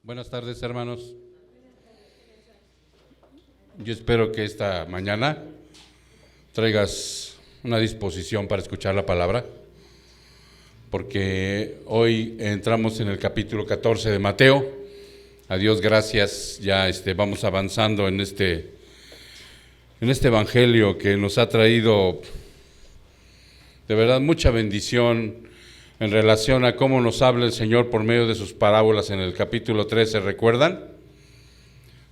Buenas tardes, hermanos. Yo espero que esta mañana traigas una disposición para escuchar la palabra, porque hoy entramos en el capítulo 14 de Mateo. A Dios gracias, ya vamos avanzando en este evangelio que nos ha traído de verdad mucha bendición en relación a cómo nos habla el Señor por medio de sus parábolas en el capítulo 13, ¿recuerdan?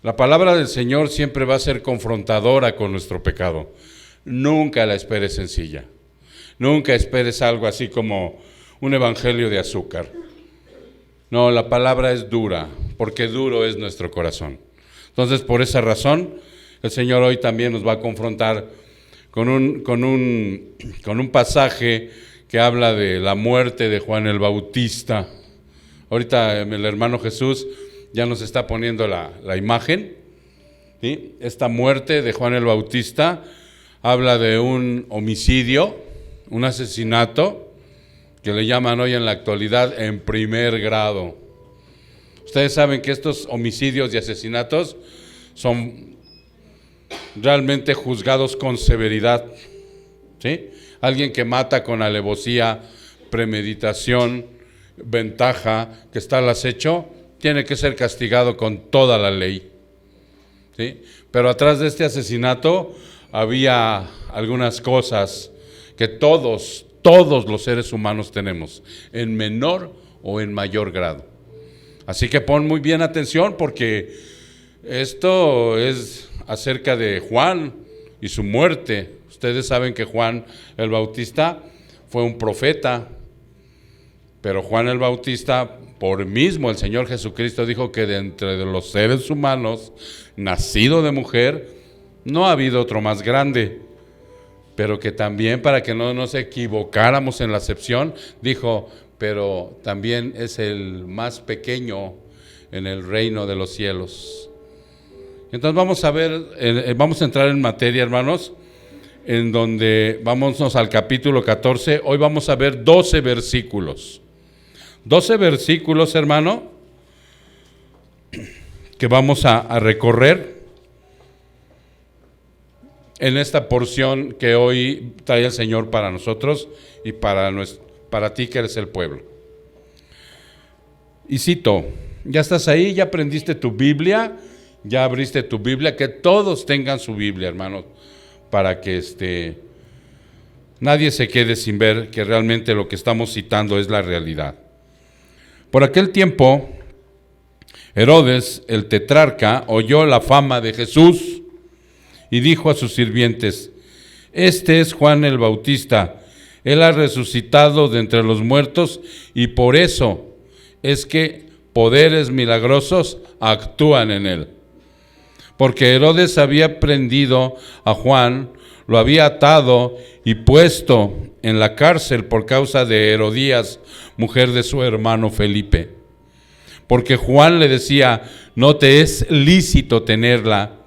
La palabra del Señor siempre va a ser confrontadora con nuestro pecado. Nunca la esperes sencilla. Nunca esperes algo así como un evangelio de azúcar. No, la palabra es dura, porque duro es nuestro corazón. Entonces, por esa razón, el Señor hoy también nos va a confrontar con un pasaje que habla de la muerte de Juan el Bautista. Ahorita el hermano Jesús ya nos está poniendo la imagen, ¿sí? Esta muerte de Juan el Bautista habla de un homicidio, un asesinato, que le llaman hoy en la actualidad en primer grado. Ustedes saben que estos homicidios y asesinatos son realmente juzgados con severidad, ¿sí? Alguien que mata con alevosía, premeditación, ventaja, que está al acecho, tiene que ser castigado con toda la ley, ¿sí? Pero atrás de este asesinato había algunas cosas que todos los seres humanos tenemos, en menor o en mayor grado. Así que pon muy bien atención, porque esto es acerca de Juan y su muerte. Ustedes saben que Juan el Bautista fue un profeta, pero Juan el Bautista, por mismo el Señor Jesucristo dijo que de entre los seres humanos, nacido de mujer, no ha habido otro más grande, pero que también, para que no nos equivocáramos en la acepción, dijo, pero también es el más pequeño en el reino de los cielos. Entonces vamos a entrar en materia, hermanos, en donde vámonos al capítulo 14. Hoy vamos a ver 12 versículos. 12 versículos, hermano, que vamos a recorrer en esta porción que hoy trae el Señor para nosotros y para ti que eres el pueblo. Y cito, ¿ya estás ahí? ¿Ya aprendiste tu Biblia? ¿Ya abriste tu Biblia? Que todos tengan su Biblia, hermanos, para que nadie se quede sin ver que realmente lo que estamos citando es la realidad. Por aquel tiempo, Herodes, el tetrarca, oyó la fama de Jesús y dijo a sus sirvientes, este es Juan el Bautista, él ha resucitado de entre los muertos y por eso es que poderes milagrosos actúan en él. Porque Herodes había prendido a Juan, lo había atado y puesto en la cárcel por causa de Herodías, mujer de su hermano Felipe. Porque Juan le decía, no te es lícito tenerla.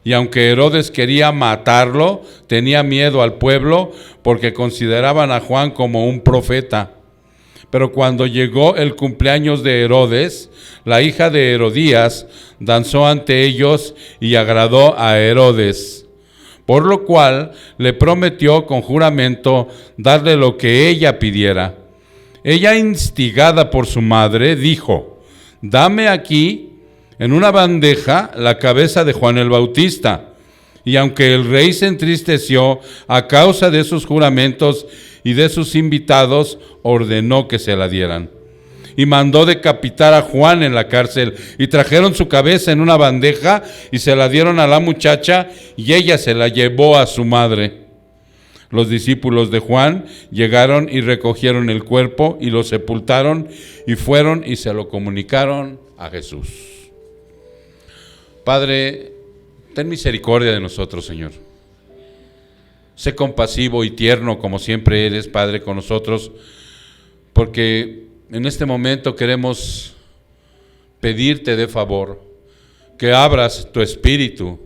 Y aunque Herodes quería matarlo, tenía miedo al pueblo porque consideraban a Juan como un profeta. Pero cuando llegó el cumpleaños de Herodes, la hija de Herodías danzó ante ellos y agradó a Herodes, por lo cual le prometió con juramento darle lo que ella pidiera. Ella, instigada por su madre, dijo, dame aquí en una bandeja la cabeza de Juan el Bautista. Y aunque el rey se entristeció a causa de sus juramentos y de sus invitados, ordenó que se la dieran. Y mandó decapitar a Juan en la cárcel, y trajeron su cabeza en una bandeja, y se la dieron a la muchacha, y ella se la llevó a su madre. Los discípulos de Juan llegaron y recogieron el cuerpo, y lo sepultaron, y fueron y se lo comunicaron a Jesús. Padre, ten misericordia de nosotros, Señor. Sé compasivo y tierno como siempre eres, Padre, con nosotros, porque en este momento queremos pedirte de favor que abras tu espíritu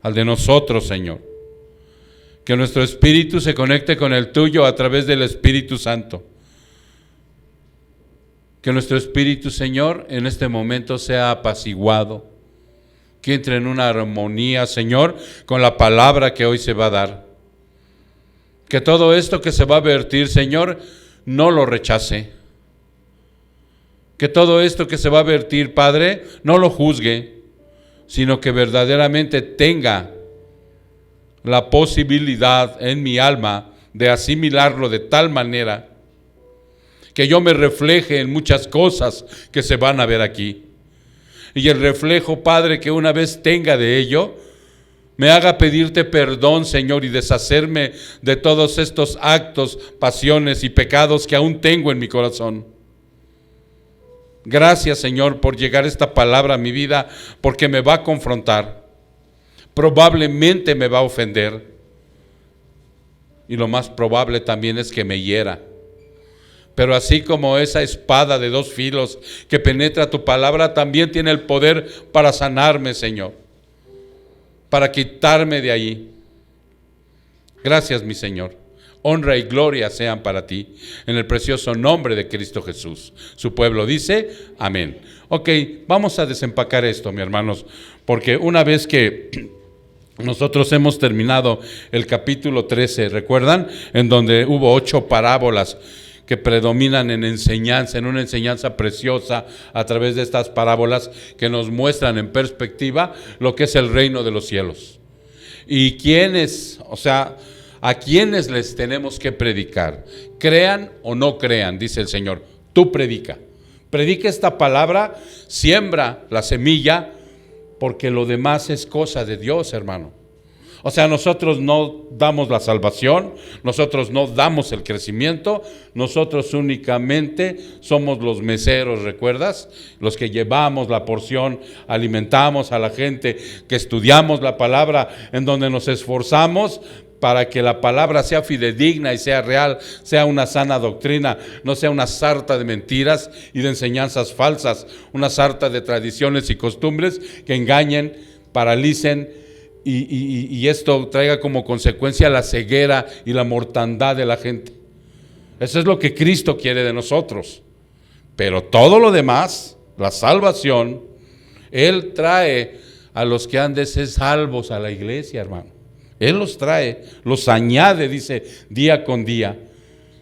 al de nosotros, Señor. Que nuestro espíritu se conecte con el tuyo a través del Espíritu Santo. Que nuestro espíritu, Señor, en este momento sea apaciguado, que entre en una armonía, Señor, con la palabra que hoy se va a dar. Que todo esto que se va a vertir, Señor, no lo rechace. Que todo esto que se va a vertir, Padre, no lo juzgue, sino que verdaderamente tenga la posibilidad en mi alma de asimilarlo de tal manera que yo me refleje en muchas cosas que se van a ver aquí. Y el reflejo, Padre, que una vez tenga de ello, me haga pedirte perdón, Señor, y deshacerme de todos estos actos, pasiones y pecados que aún tengo en mi corazón. Gracias, Señor, por llegar esta palabra a mi vida, porque me va a confrontar. Probablemente me va a ofender. Y lo más probable también es que me hiera. Pero así como esa espada de dos filos que penetra tu palabra, también tiene el poder para sanarme, Señor, para quitarme de ahí. Gracias, mi Señor. Honra y gloria sean para ti, en el precioso nombre de Cristo Jesús. Su pueblo dice, amén. Ok, vamos a desempacar esto, mis hermanos, porque una vez que nosotros hemos terminado el capítulo 13, ¿recuerdan? En donde hubo 8 parábolas que predominan en enseñanza, en una enseñanza preciosa a través de estas parábolas que nos muestran en perspectiva lo que es el reino de los cielos. Y quiénes, a quienes les tenemos que predicar, crean o no crean, dice el Señor, tú predica esta palabra, siembra la semilla, porque lo demás es cosa de Dios, hermano. O sea, nosotros no damos la salvación, nosotros no damos el crecimiento, nosotros únicamente somos los meseros, ¿recuerdas? Los que llevamos la porción, alimentamos a la gente, que estudiamos la palabra, en donde nos esforzamos para que la palabra sea fidedigna y sea real, sea una sana doctrina, no sea una sarta de mentiras y de enseñanzas falsas, una sarta de tradiciones y costumbres que engañen, paralicen, y esto traiga como consecuencia la ceguera y la mortandad de la gente. Eso es lo que Cristo quiere de nosotros. Pero todo lo demás, la salvación, Él trae a los que han de ser salvos a la iglesia, hermano. Él los trae, los añade, dice, día con día.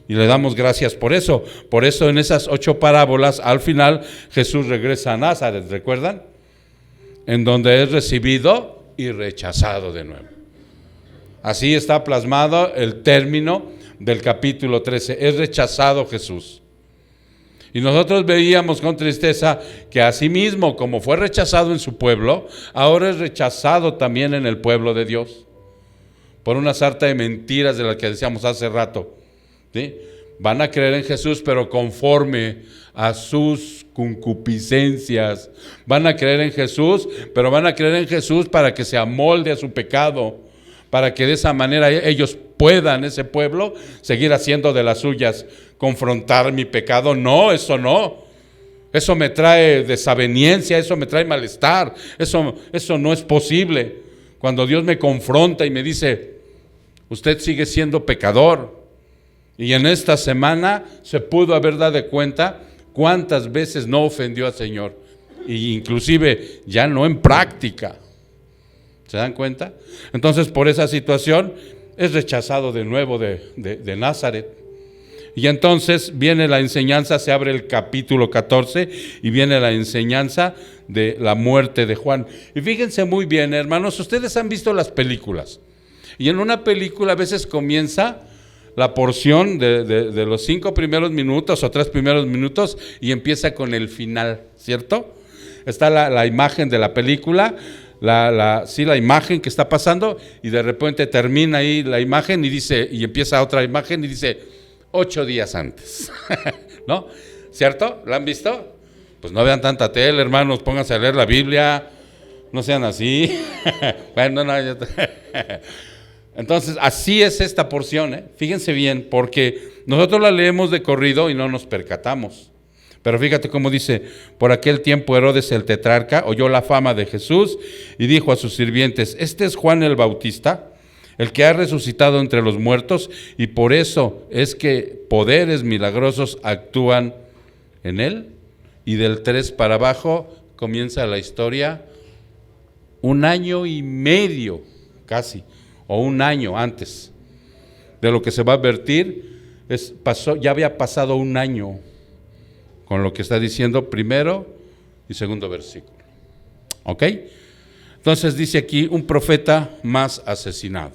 Y le damos gracias por eso. Por eso en esas 8 parábolas, al final, Jesús regresa a Nazaret, ¿recuerdan? En donde es recibido y rechazado de nuevo. Así está plasmado el término del capítulo 13. Es rechazado Jesús. Y nosotros veíamos con tristeza que asimismo, como fue rechazado en su pueblo, ahora es rechazado también en el pueblo de Dios. Por una sarta de mentiras de las que decíamos hace rato, ¿sí? Van a creer en Jesús, pero conforme a sus concupiscencias. Van a creer en Jesús, pero van a creer en Jesús para que se amolde a su pecado, para que de esa manera ellos puedan, ese pueblo, seguir haciendo de las suyas. Confrontar mi pecado, no, eso no. Eso me trae desaveniencia, eso me trae malestar, eso no es posible. Cuando Dios me confronta y me dice, usted sigue siendo pecador. Y en esta semana se pudo haber dado cuenta cuántas veces no ofendió al Señor, e inclusive ya no en práctica. ¿Se dan cuenta? Entonces, por esa situación es rechazado de nuevo de Nazaret. Y entonces viene la enseñanza, se abre el capítulo 14 y viene la enseñanza de la muerte de Juan. Y fíjense muy bien, hermanos, ustedes han visto las películas. Y en una película a veces comienza la porción de los 5 primeros minutos o 3 primeros minutos y empieza con el final, ¿cierto? Está la imagen de la película, la imagen que está pasando, y de repente termina ahí la imagen y empieza otra imagen y dice 8 días antes, ¿no? ¿Cierto? ¿La han visto? Pues no vean tanta tele, hermanos, pónganse a leer la Biblia, no sean así. Bueno, no, entonces, así es esta porción, ¿eh? Fíjense bien, porque nosotros la leemos de corrido y no nos percatamos. Pero fíjate cómo dice: por aquel tiempo Herodes el tetrarca oyó la fama de Jesús y dijo a sus sirvientes: este es Juan el Bautista, el que ha resucitado entre los muertos, y por eso es que poderes milagrosos actúan en él. y del 3 para abajo comienza la historia 1 año y medio casi, o 1 año antes de lo que se va a advertir. Ya había pasado 1 año con lo que está diciendo primero y segundo versículo. ¿Ok? Entonces dice aquí, un profeta más asesinado.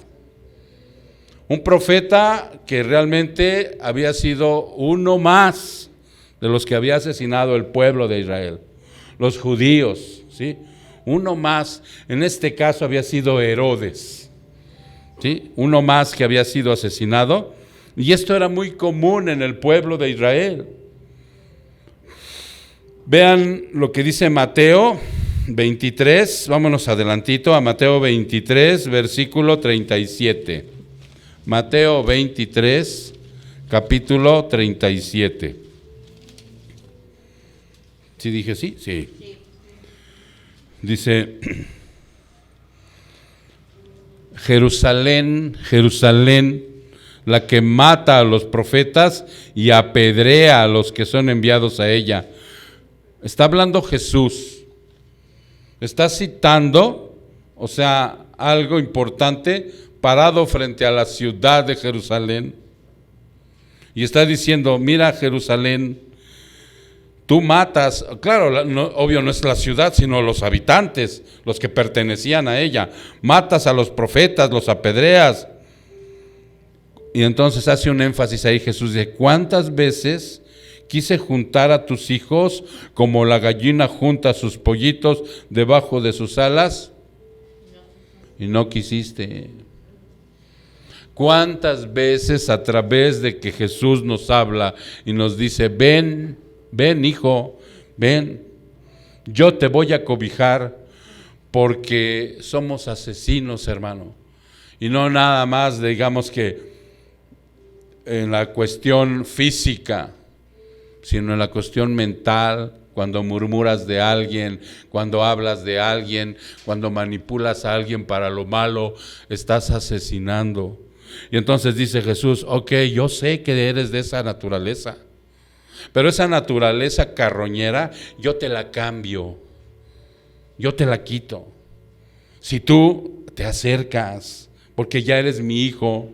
Un profeta que realmente había sido uno más de los que había asesinado el pueblo de Israel, los judíos, ¿sí? Uno más, en este caso había sido Herodes, ¿sí? Uno más que había sido asesinado, y esto era muy común en el pueblo de Israel. Vean lo que dice Mateo 23, vámonos adelantito a Mateo 23, versículo 37. Mateo 23, capítulo 37. ¿Sí dije sí? Sí. Dice, Jerusalén, Jerusalén, la que mata a los profetas y apedrea a los que son enviados a ella. Está hablando Jesús, está citando, o sea, algo importante, parado frente a la ciudad de Jerusalén, y está diciendo, mira Jerusalén, tú matas, claro, obvio no es la ciudad, sino los habitantes, los que pertenecían a ella, matas a los profetas, los apedreas. Y entonces hace un énfasis ahí Jesús, dice, ¿cuántas veces quise juntar a tus hijos como la gallina junta sus pollitos debajo de sus alas? Y no quisiste. ¿Cuántas veces a través de que Jesús nos habla y nos dice, ven, ven hijo, ven, yo te voy a cobijar, porque somos asesinos, hermano, y no nada más digamos que en la cuestión física, sino en la cuestión mental, cuando murmuras de alguien, cuando hablas de alguien, cuando manipulas a alguien para lo malo, estás asesinando. Y entonces dice Jesús, ok, yo sé que eres de esa naturaleza, pero esa naturaleza carroñera yo te la cambio, yo te la quito. Si tú te acercas, porque ya eres mi hijo,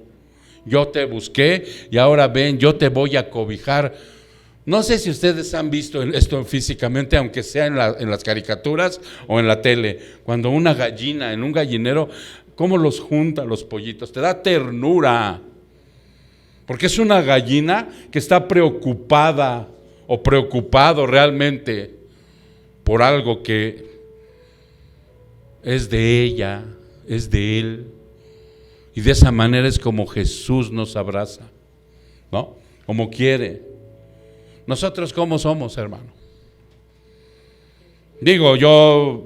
yo te busqué y ahora ven, yo te voy a cobijar. No sé si ustedes han visto esto físicamente, aunque sea en las caricaturas o en la tele, cuando una gallina en un gallinero, cómo los junta los pollitos, te da ternura, porque es una gallina que está preocupada o preocupado realmente por algo que es de ella, es de él, y de esa manera es como Jesús nos abraza, ¿no? Como quiere. Nosotros ¿cómo somos, hermano? Digo, yo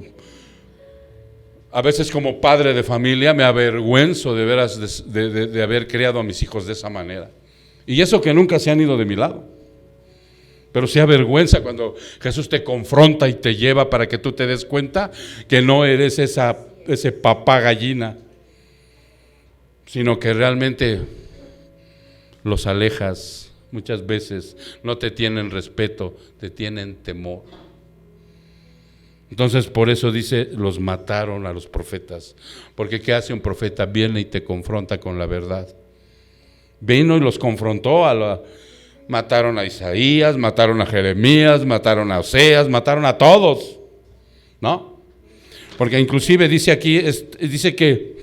a veces como padre de familia me avergüenzo de veras de haber criado a mis hijos de esa manera. Y eso que nunca se han ido de mi lado. Pero sí avergüenza cuando Jesús te confronta y te lleva para que tú te des cuenta que no eres ese papá gallina, sino que realmente los alejas. Muchas veces no te tienen respeto, te tienen temor. Entonces por eso dice, los mataron a los profetas, porque ¿qué hace un profeta? Viene y te confronta con la verdad. Vino y los confrontó, mataron a Isaías, mataron a Jeremías, mataron a Oseas, mataron a todos, ¿no? Porque inclusive dice aquí, dice que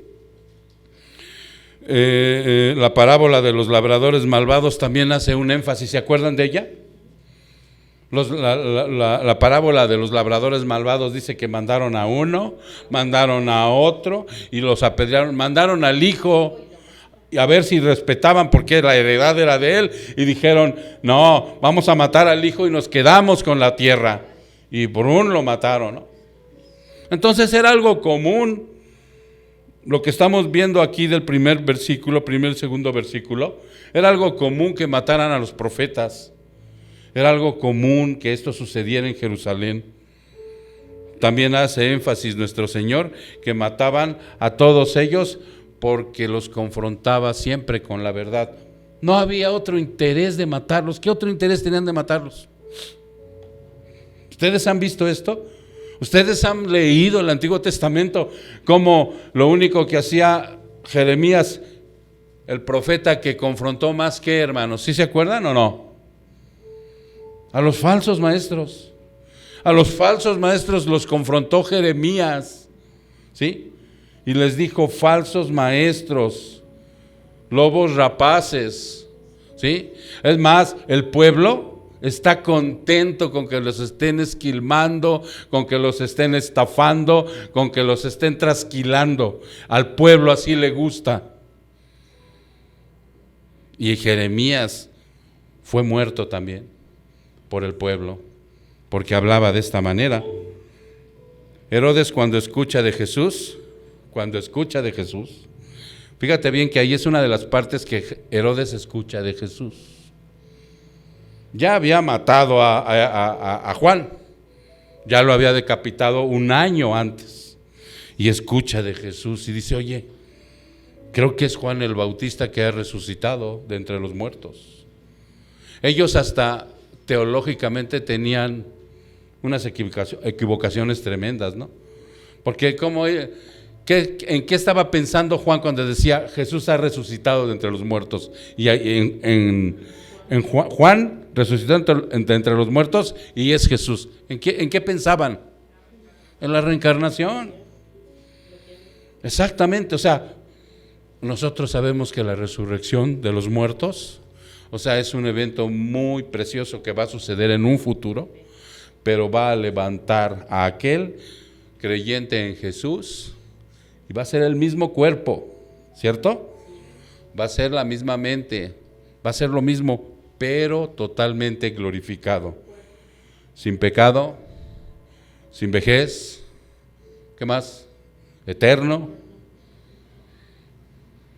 la parábola de los labradores malvados también hace un énfasis. ¿Se acuerdan de ella? La parábola de los labradores malvados dice que mandaron a uno, mandaron a otro y los apedrearon, mandaron al hijo a ver si respetaban porque la heredad era de él, y dijeron, no, vamos a matar al hijo y nos quedamos con la tierra, y por uno lo mataron, ¿no? Entonces era algo común. Lo que estamos viendo aquí del primer segundo versículo, era algo común que mataran a los profetas. Era algo común que esto sucediera en Jerusalén. También hace énfasis nuestro Señor que mataban a todos ellos porque los confrontaba siempre con la verdad. No había otro interés de matarlos. ¿Qué otro interés tenían de matarlos? ¿Ustedes han visto esto? ¿Ustedes han leído el Antiguo Testamento como lo único que hacía Jeremías, el profeta que confrontó más que, hermanos? ¿Sí se acuerdan o no? A los falsos maestros. A los falsos maestros los confrontó Jeremías, ¿sí? Y les dijo: falsos maestros, lobos rapaces, ¿sí? Es más, el pueblo está contento con que los estén esquilmando, con que los estén estafando, con que los estén trasquilando. Al pueblo así le gusta. Y Jeremías fue muerto también por el pueblo, porque hablaba de esta manera. Herodes, cuando escucha de Jesús, fíjate bien que ahí es una de las partes que Herodes escucha de Jesús. Ya había matado a Juan, ya lo había decapitado un año antes, y escucha de Jesús y dice: oye, creo que es Juan el Bautista que ha resucitado de entre los muertos. Ellos hasta teológicamente tenían unas equivocaciones tremendas, ¿no? Porque ¿en qué estaba pensando Juan cuando decía Jesús ha resucitado de entre los muertos? Y en Juan resucitó entre los muertos y es Jesús. ¿En qué pensaban? En la reencarnación. Exactamente, o sea, nosotros sabemos que la resurrección de los muertos, o sea, es un evento muy precioso que va a suceder en un futuro, pero va a levantar a aquel creyente en Jesús y va a ser el mismo cuerpo, ¿cierto? Va a ser la misma mente, va a ser lo mismo, pero totalmente glorificado, sin pecado, sin vejez, ¿qué más? Eterno.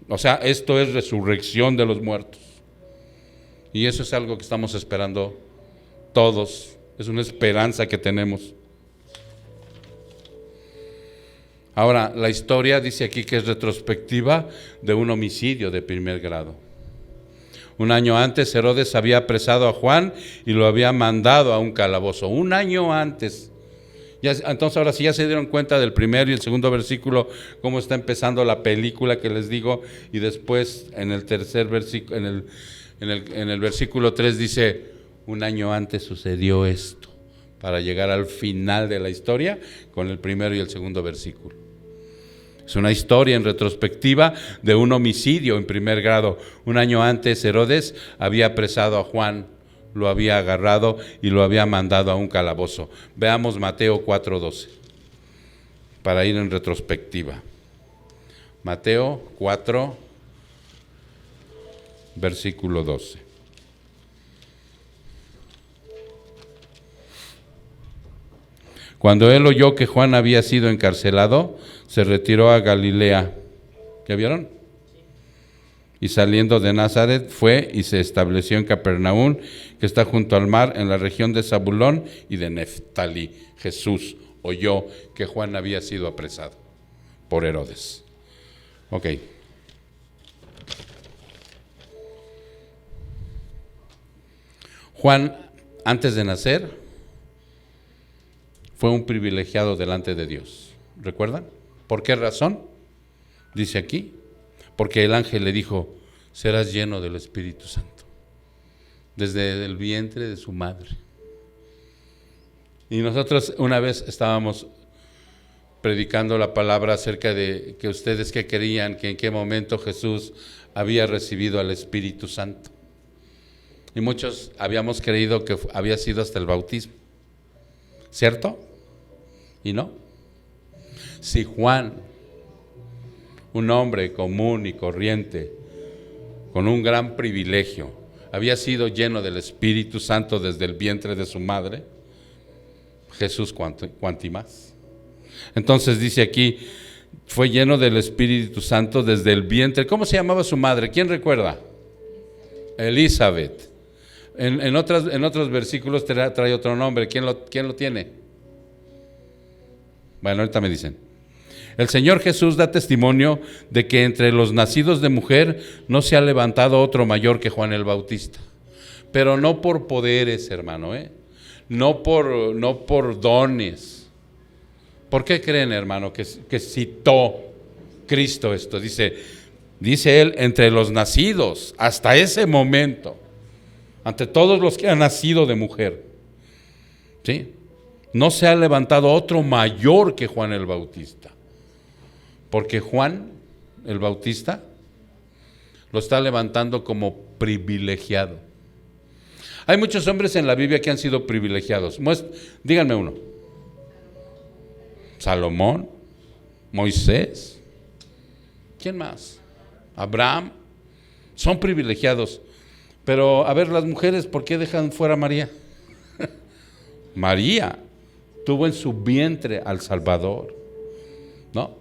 O sea, esto es resurrección de los muertos. Y eso es algo que estamos esperando todos, es una esperanza que tenemos. Ahora, la historia dice aquí que es retrospectiva de un homicidio de primer grado. Un año antes Herodes había apresado a Juan y lo había mandado a un calabozo. Un año antes. Entonces ahora sí ya se dieron cuenta del primero y el segundo versículo, cómo está empezando la película que les digo, y después en el tercer versículo, en el versículo 3 dice: un año antes sucedió esto, para llegar al final de la historia con el primero y el segundo versículo. Es una historia en retrospectiva de un homicidio en primer grado. Un año antes Herodes había apresado a Juan, lo había agarrado y lo había mandado a un calabozo. Veamos Mateo 4:12, para ir en retrospectiva. Mateo 4, versículo 12. Cuando él oyó que Juan había sido encarcelado, se retiró a Galilea. ¿Ya vieron? Y saliendo de Nazaret fue y se estableció en Capernaum, que está junto al mar, en la región de Zabulón y de Neftalí. Jesús oyó que Juan había sido apresado por Herodes. Ok. Juan, antes de nacer, fue un privilegiado delante de Dios. ¿Recuerdan? ¿Por qué razón? Dice aquí, porque el ángel le dijo: serás lleno del Espíritu Santo, desde el vientre de su madre. Y nosotros una vez estábamos predicando la palabra acerca de que ustedes qué querían, que en qué momento Jesús había recibido al Espíritu Santo. Y muchos habíamos creído que había sido hasta el bautismo, ¿cierto? ¿Y no? Si Juan, un hombre común y corriente, con un gran privilegio, había sido lleno del Espíritu Santo desde el vientre de su madre, Jesús cuanti más. Entonces dice aquí, fue lleno del Espíritu Santo desde el vientre. ¿Cómo se llamaba su madre? ¿Quién recuerda? Elizabeth. En otros versículos trae otro nombre. ¿Quién lo tiene? Bueno, ahorita me dicen. El Señor Jesús da testimonio de que entre los nacidos de mujer no se ha levantado otro mayor que Juan el Bautista. Pero no por poderes, hermano, no por dones. ¿Por qué creen, hermano, que citó Cristo esto? Dice él, entre los nacidos, hasta ese momento, ante todos los que han nacido de mujer, ¿sí? No se ha levantado otro mayor que Juan el Bautista, porque Juan el Bautista lo está levantando como privilegiado. Hay muchos hombres en la Biblia que han sido privilegiados. Díganme uno. Salomón, Moisés, ¿quién más? Abraham, son privilegiados. Pero a ver, las mujeres, ¿por qué dejan fuera a María? María tuvo en su vientre al Salvador, ¿no?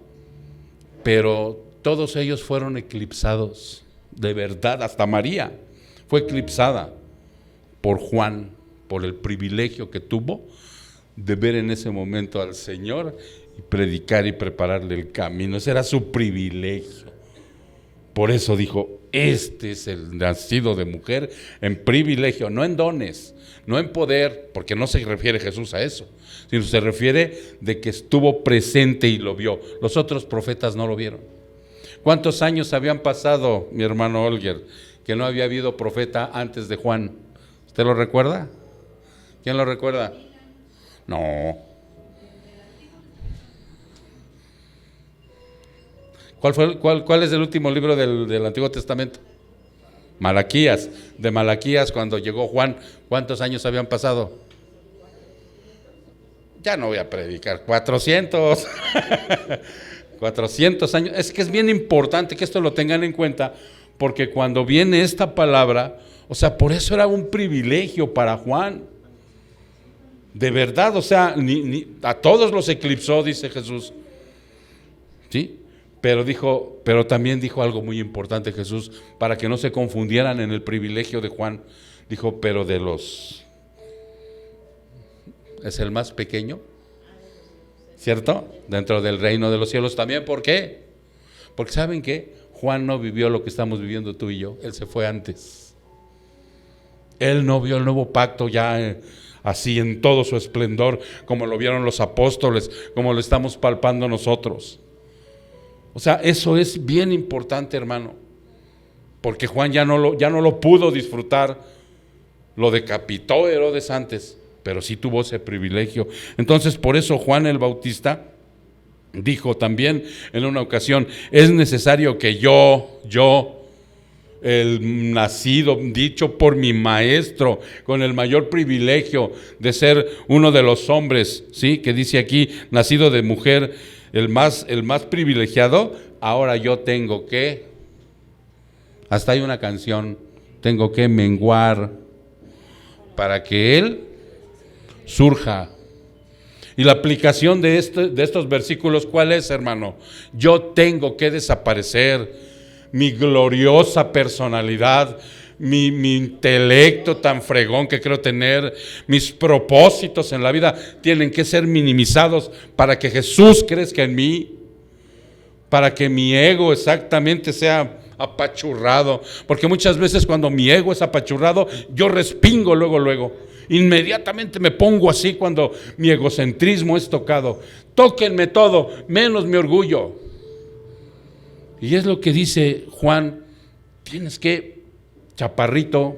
Pero todos ellos fueron eclipsados, de verdad, hasta María fue eclipsada por Juan, por el privilegio que tuvo de ver en ese momento al Señor y predicar y prepararle el camino. Ese era su privilegio. Por eso dijo, este es el nacido de mujer en privilegio, no en dones, no en poder, porque no se refiere Jesús a eso, sino se refiere de que estuvo presente y lo vio. Los otros profetas no lo vieron. ¿Cuántos años habían pasado, mi hermano Olger, que no había habido profeta antes de Juan? ¿Usted lo recuerda? ¿Quién lo recuerda? No. ¿Cuál es el último libro del Antiguo Testamento? Malaquías. De Malaquías, cuando llegó Juan, ¿cuántos años habían pasado? Ya no voy a predicar, 400. 400 años. Es que es bien importante que esto lo tengan en cuenta, porque cuando viene esta palabra, o sea, por eso era un privilegio para Juan. De verdad, o sea, a todos los eclipsó, dice Jesús. ¿Sí? Pero también dijo algo muy importante Jesús, para que no se confundieran en el privilegio de Juan. Dijo, pero es el más pequeño, ¿cierto? Dentro del reino de los cielos también. ¿Por qué? Porque ¿saben qué? Juan no vivió lo que estamos viviendo tú y yo. Él se fue antes. Él no vio el nuevo pacto ya así en todo su esplendor, como lo vieron los apóstoles, como lo estamos palpando nosotros. O sea, eso es bien importante, hermano, porque Juan ya no lo pudo disfrutar. Lo decapitó Herodes antes, pero sí tuvo ese privilegio. Entonces, por eso Juan el Bautista dijo también en una ocasión, es necesario que yo, el nacido, dicho por mi maestro, con el mayor privilegio de ser uno de los hombres, ¿sí? Que dice aquí, nacido de mujer, el más privilegiado, ahora yo tengo que, hasta hay una canción, tengo que menguar para que Él surja. Y la aplicación de estos versículos, ¿cuál es, hermano? Yo tengo que desaparecer. Mi gloriosa personalidad, mi intelecto tan fregón que creo tener, mis propósitos en la vida tienen que ser minimizados para que Jesús crezca en mí, para que mi ego exactamente sea apachurrado, porque muchas veces cuando mi ego es apachurrado, yo respingo luego, inmediatamente me pongo así cuando mi egocentrismo es tocado. Tóquenme todo, menos mi orgullo. Y es lo que dice Juan, tienes que, chaparrito,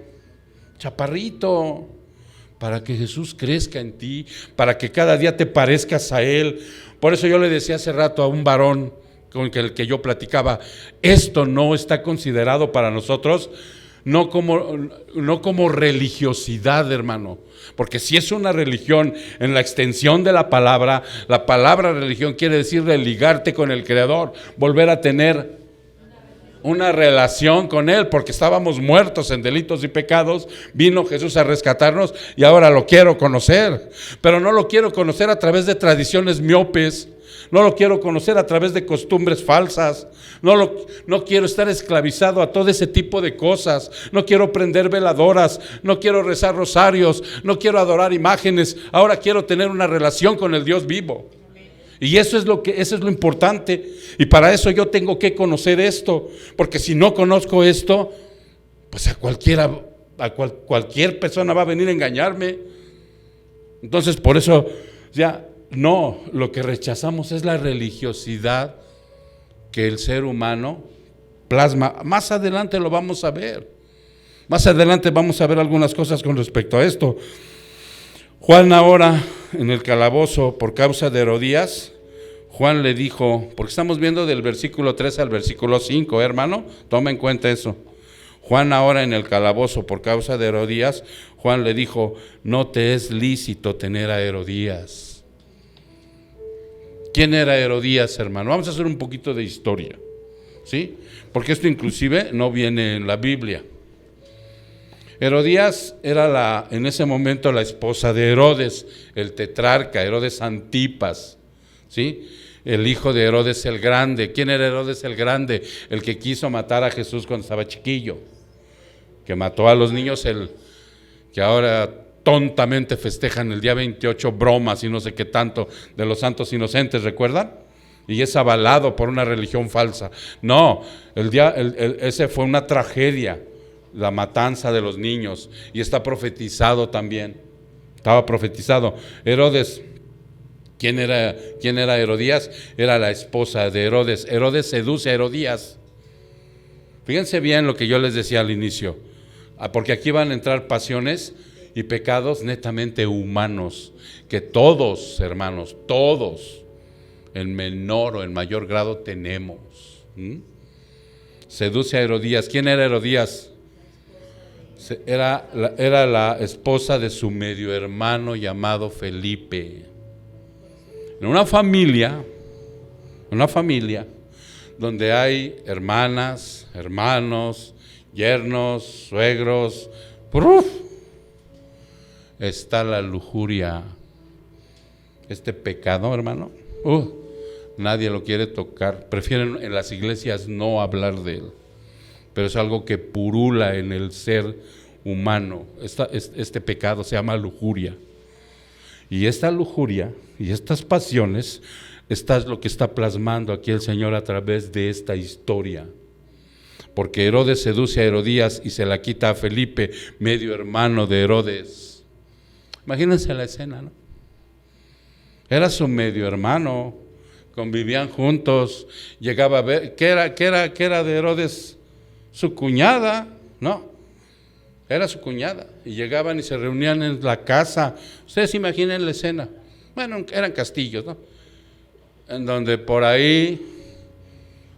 para que Jesús crezca en ti, para que cada día te parezcas a Él. Por eso yo le decía hace rato a un varón con el que yo platicaba, esto no está considerado para nosotros, no como religiosidad, hermano, porque si es una religión en la extensión de la palabra religión quiere decir religarte con el Creador, volver a tener una relación con Él, porque estábamos muertos en delitos y pecados, vino Jesús a rescatarnos y ahora lo quiero conocer, pero no lo quiero conocer a través de tradiciones miopes, no lo quiero conocer a través de costumbres falsas, no quiero estar esclavizado a todo ese tipo de cosas, no quiero prender veladoras, no quiero rezar rosarios, no quiero adorar imágenes, ahora quiero tener una relación con el Dios vivo. Y eso es lo importante, y para eso yo tengo que conocer esto, porque si no conozco esto, pues cualquier persona va a venir a engañarme. Entonces, por eso, ya no, lo que rechazamos es la religiosidad que el ser humano plasma. Más adelante lo vamos a ver. Más adelante vamos a ver algunas cosas con respecto a esto. Juan ahora en el calabozo por causa de Herodías, Juan le dijo, porque estamos viendo del versículo 3 al versículo 5, hermano, toma en cuenta eso. Juan ahora en el calabozo por causa de Herodías, Juan le dijo, no te es lícito tener a Herodías. ¿Quién era Herodías, hermano? Vamos a hacer un poquito de historia, ¿sí? Porque esto inclusive no viene en la Biblia. Herodías era en ese momento la esposa de Herodes, el tetrarca, Herodes Antipas, ¿sí? El hijo de Herodes el Grande. ¿Quién era Herodes el Grande? El que quiso matar a Jesús cuando estaba chiquillo, que mató a los niños, que ahora tontamente festejan el día 28 bromas y no sé qué tanto de los santos inocentes, ¿recuerdan? Y es avalado por una religión falsa. No, ese fue una tragedia, la matanza de los niños, y está profetizado también. Estaba profetizado. Herodes, ¿quién era Herodías? Era la esposa de Herodes. Herodes seduce a Herodías. Fíjense bien lo que yo les decía al inicio, porque aquí van a entrar pasiones y pecados netamente humanos, que todos, hermanos, todos, en menor o en mayor grado tenemos. Seduce a Herodías. ¿Quién era Herodías? Era la esposa de su medio hermano llamado Felipe. En una familia donde hay hermanas, hermanos, yernos, suegros, está la lujuria, este pecado, hermano. Nadie lo quiere tocar, prefieren en las iglesias no hablar de él, pero es algo que purula en el ser humano. Este pecado se llama lujuria, y esta lujuria y estas pasiones, es lo que está plasmando aquí el Señor a través de esta historia. Porque Herodes seduce a Herodías y se la quita a Felipe, medio hermano de Herodes. Imagínense la escena, ¿no? Era su medio hermano, convivían juntos, llegaba a ver, ¿qué era de Herodes? Su cuñada, ¿no? Era su cuñada, y llegaban y se reunían en la casa. Ustedes imaginen la escena. Bueno, eran castillos, ¿no? En donde por ahí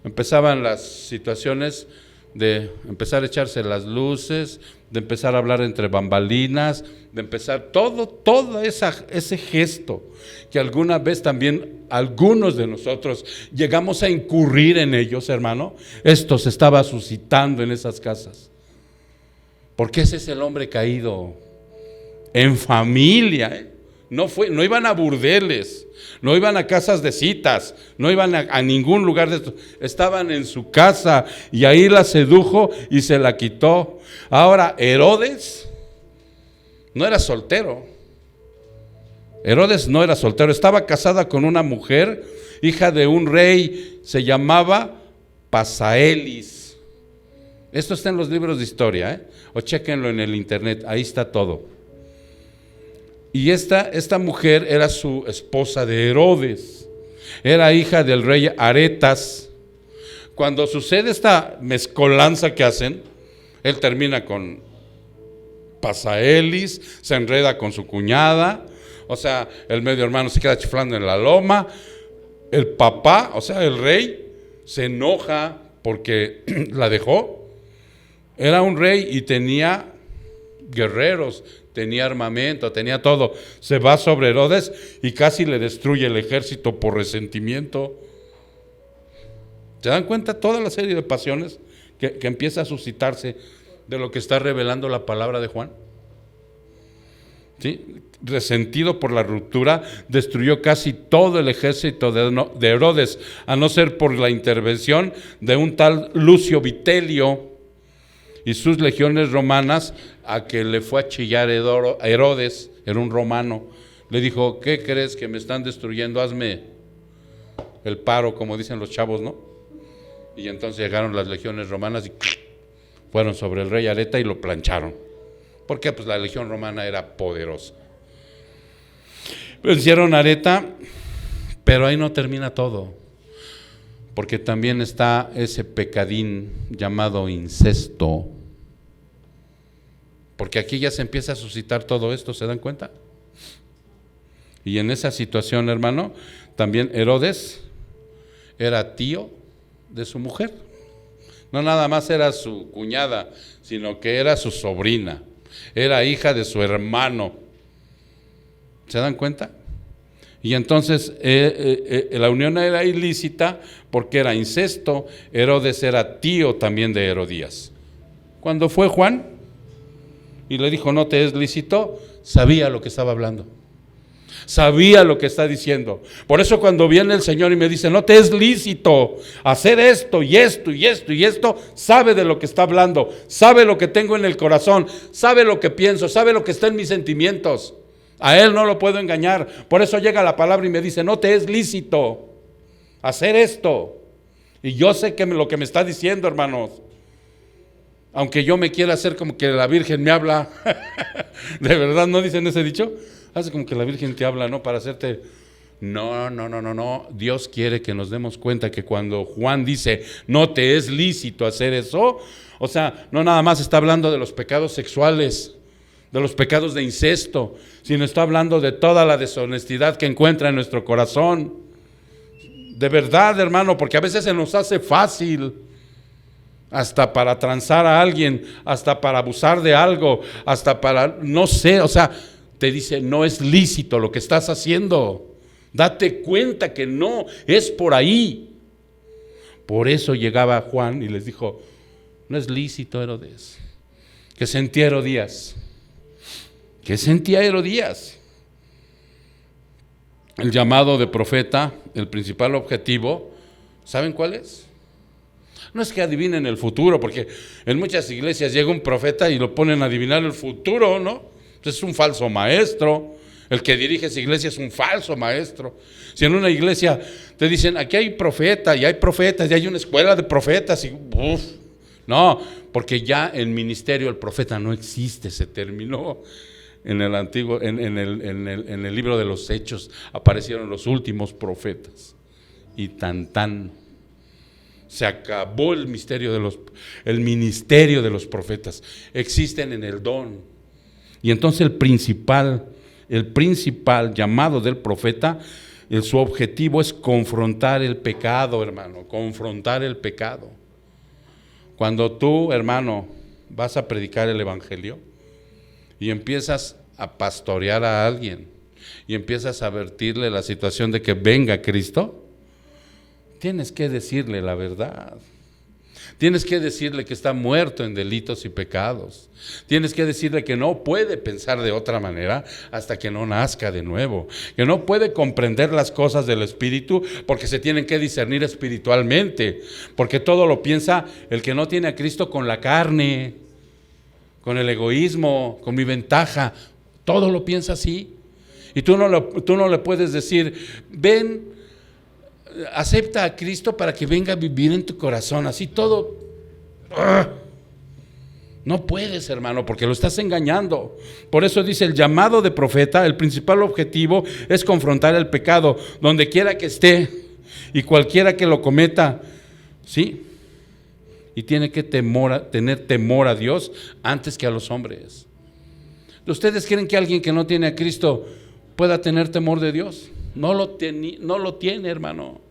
empezaban las situaciones de empezar a echarse las luces, de empezar a hablar entre bambalinas, de empezar todo ese gesto que alguna vez también algunos de nosotros llegamos a incurrir en ellos, hermano. Esto se estaba suscitando en esas casas, porque ese es el hombre caído en familia, No iban a burdeles, no iban a casas de citas, no iban a ningún lugar de esto. Estaban en su casa y ahí la sedujo y se la quitó. Ahora, Herodes no era soltero. Herodes no era soltero, estaba casada con una mujer, hija de un rey, se llamaba Pasaelis. Esto está en los libros de historia, o chéquenlo en el internet, ahí está todo. Y esta mujer era su esposa de Herodes, era hija del rey Aretas. Cuando sucede esta mezcolanza que hacen, él termina con Pasaelis, se enreda con su cuñada, o sea, el medio hermano se queda chiflando en la loma. El papá, o sea, el rey, se enoja porque la dejó. Era un rey y tenía guerreros, tenía armamento, tenía todo. Se va sobre Herodes y casi le destruye el ejército por resentimiento. ¿Se dan cuenta toda la serie de pasiones que empieza a suscitarse de lo que está revelando la palabra de Juan? ¿Sí? Resentido por la ruptura, destruyó casi todo el ejército de Herodes, a no ser por la intervención de un tal Lucio Vitelio y sus legiones romanas, a que le fue a chillar a Herodes, era un romano. Le dijo: ¿qué crees? Que me están destruyendo, hazme el paro, como dicen los chavos, ¿no? Y entonces llegaron las legiones romanas y fueron sobre el rey Areta y lo plancharon. ¿Por qué? Pues la legión romana era poderosa. Vencieron a Areta, pero ahí no termina todo, porque también está ese pecadín llamado incesto, porque aquí ya se empieza a suscitar todo esto, ¿se dan cuenta? Y en esa situación, hermano, también Herodes era tío de su mujer. No nada más era su cuñada, sino que era su sobrina, era hija de su hermano. ¿Se dan cuenta? Y entonces la unión era ilícita porque era incesto. Herodes era tío también de Herodías. Cuando fue Juan y le dijo no te es lícito, sabía lo que estaba hablando, sabía lo que está diciendo. Por eso cuando viene el Señor y me dice no te es lícito hacer esto y esto y esto y esto, sabe de lo que está hablando, sabe lo que tengo en el corazón, sabe lo que pienso, sabe lo que está en mis sentimientos. A él no lo puedo engañar. Por eso llega la palabra y me dice no te es lícito hacer esto. Y yo sé que lo que me está diciendo, hermanos, aunque yo me quiera hacer como que la Virgen me habla, ¿de verdad no dicen ese dicho? Hace como que la Virgen te habla, ¿no? Para hacerte... No. Dios quiere que nos demos cuenta que cuando Juan dice no te es lícito hacer eso, o sea, no nada más está hablando de los pecados sexuales, de los pecados de incesto, sino está hablando de toda la deshonestidad que encuentra en nuestro corazón. De verdad, hermano, porque a veces se nos hace fácil, hasta para transar a alguien, hasta para abusar de algo, hasta para, no sé, o sea, te dice, no es lícito lo que estás haciendo. Date cuenta que no es por ahí. Por eso llegaba Juan y les dijo, no es lícito, Herodes. ¿Qué sentía Herodías? ¿Qué sentía Herodías? El llamado de profeta, el principal objetivo, ¿saben cuál es? No es que adivinen el futuro, porque en muchas iglesias llega un profeta y lo ponen a adivinar el futuro, ¿no? Entonces es un falso maestro. El que dirige esa iglesia es un falso maestro. Si en una iglesia te dicen, aquí hay profeta, y hay profetas, y hay una escuela de profetas, y no, porque ya el ministerio del profeta no existe, se terminó. En el antiguo, en el libro de los Hechos aparecieron los últimos profetas y se acabó el ministerio de los profetas. Existen en el don. Y entonces el principal llamado del profeta, su objetivo es confrontar el pecado, hermano, confrontar el pecado. Cuando tú, hermano, vas a predicar el evangelio y empiezas a pastorear a alguien y empiezas a advertirle la situación de que venga Cristo, tienes que decirle la verdad. Tienes que decirle que está muerto en delitos y pecados. Tienes que decirle que no puede pensar de otra manera hasta que no nazca de nuevo, que no puede comprender las cosas del Espíritu porque se tienen que discernir espiritualmente, porque todo lo piensa el que no tiene a Cristo con la carne, con el egoísmo, con mi ventaja, todo lo piensa así. Y tú no le puedes decir, ven, acepta a Cristo para que venga a vivir en tu corazón, así todo. No puedes, hermano, porque lo estás engañando. Por eso dice el llamado de profeta, el principal objetivo es confrontar el pecado, donde quiera que esté y cualquiera que lo cometa, ¿sí? Y tiene que tener temor a Dios antes que a los hombres. ¿Ustedes creen que alguien que no tiene a Cristo pueda tener temor de Dios? No lo tiene, hermano.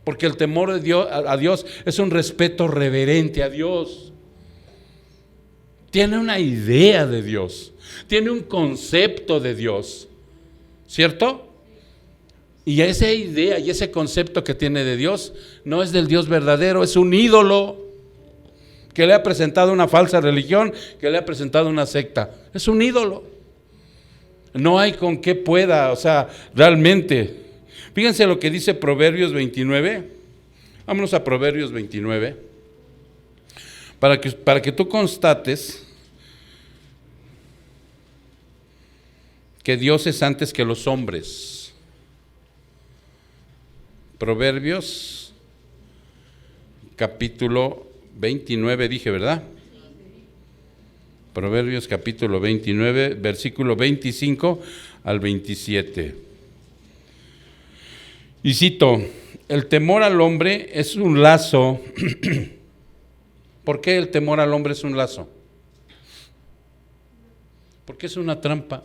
Porque el temor de Dios, a Dios es un respeto reverente a Dios. Tiene una idea de Dios, tiene un concepto de Dios, ¿cierto? Y esa idea y ese concepto que tiene de Dios no es del Dios verdadero, es un ídolo que le ha presentado una falsa religión, que le ha presentado una secta. Es un ídolo. No hay con qué pueda, o sea, realmente. Fíjense lo que dice Proverbios 29. Vámonos a Proverbios 29. Para que tú constates que Dios es antes que los hombres. Proverbios, capítulo 29, dije, ¿verdad? Proverbios capítulo 29, versículo 25 al 27. Y cito, el temor al hombre es un lazo. ¿Por qué el temor al hombre es un lazo? Porque es una trampa.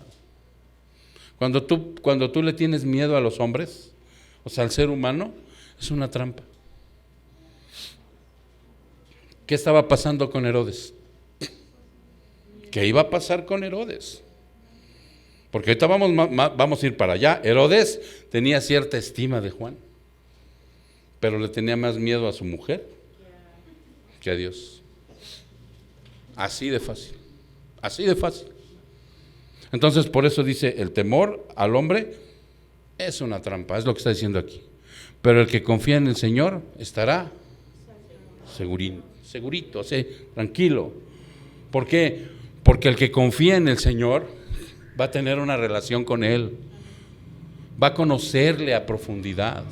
Cuando tú le tienes miedo a los hombres, o sea, al ser humano, es una trampa. ¿Qué estaba pasando con Herodes? ¿Qué iba a pasar con Herodes? Porque ahorita vamos a ir para allá. Herodes tenía cierta estima de Juan, pero le tenía más miedo a su mujer que a Dios. Así de fácil, así de fácil. Entonces, por eso dice, el temor al hombre es una trampa, es lo que está diciendo aquí. Pero el que confía en el Señor estará segurito, o sea, tranquilo. ¿Por qué? Porque el que confía en el Señor va a tener una relación con Él, va a conocerle a profundidad,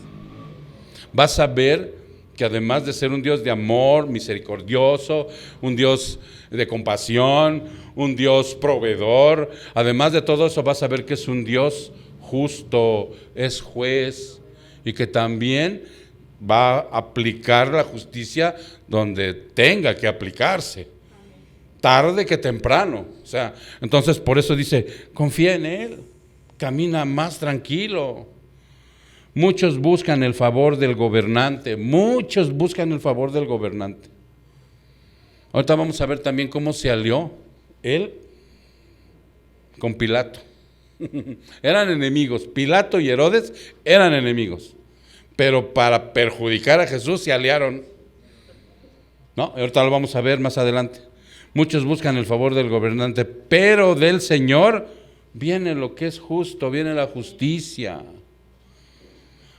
va a saber que además de ser un Dios de amor, misericordioso, un Dios de compasión, un Dios proveedor, además de todo eso va a saber que es un Dios justo, es juez y que también va a aplicar la justicia donde tenga que aplicarse, tarde que temprano. O sea, entonces por eso dice, confía en Él, camina más tranquilo. Muchos buscan el favor del gobernante, muchos buscan el favor del gobernante. Ahorita vamos a ver también cómo se alió él con Pilato. Eran enemigos, Pilato y Herodes eran enemigos, pero para perjudicar a Jesús se aliaron. ¿No? Ahorita lo vamos a ver más adelante. Muchos buscan el favor del gobernante, pero del Señor viene lo que es justo, viene la justicia.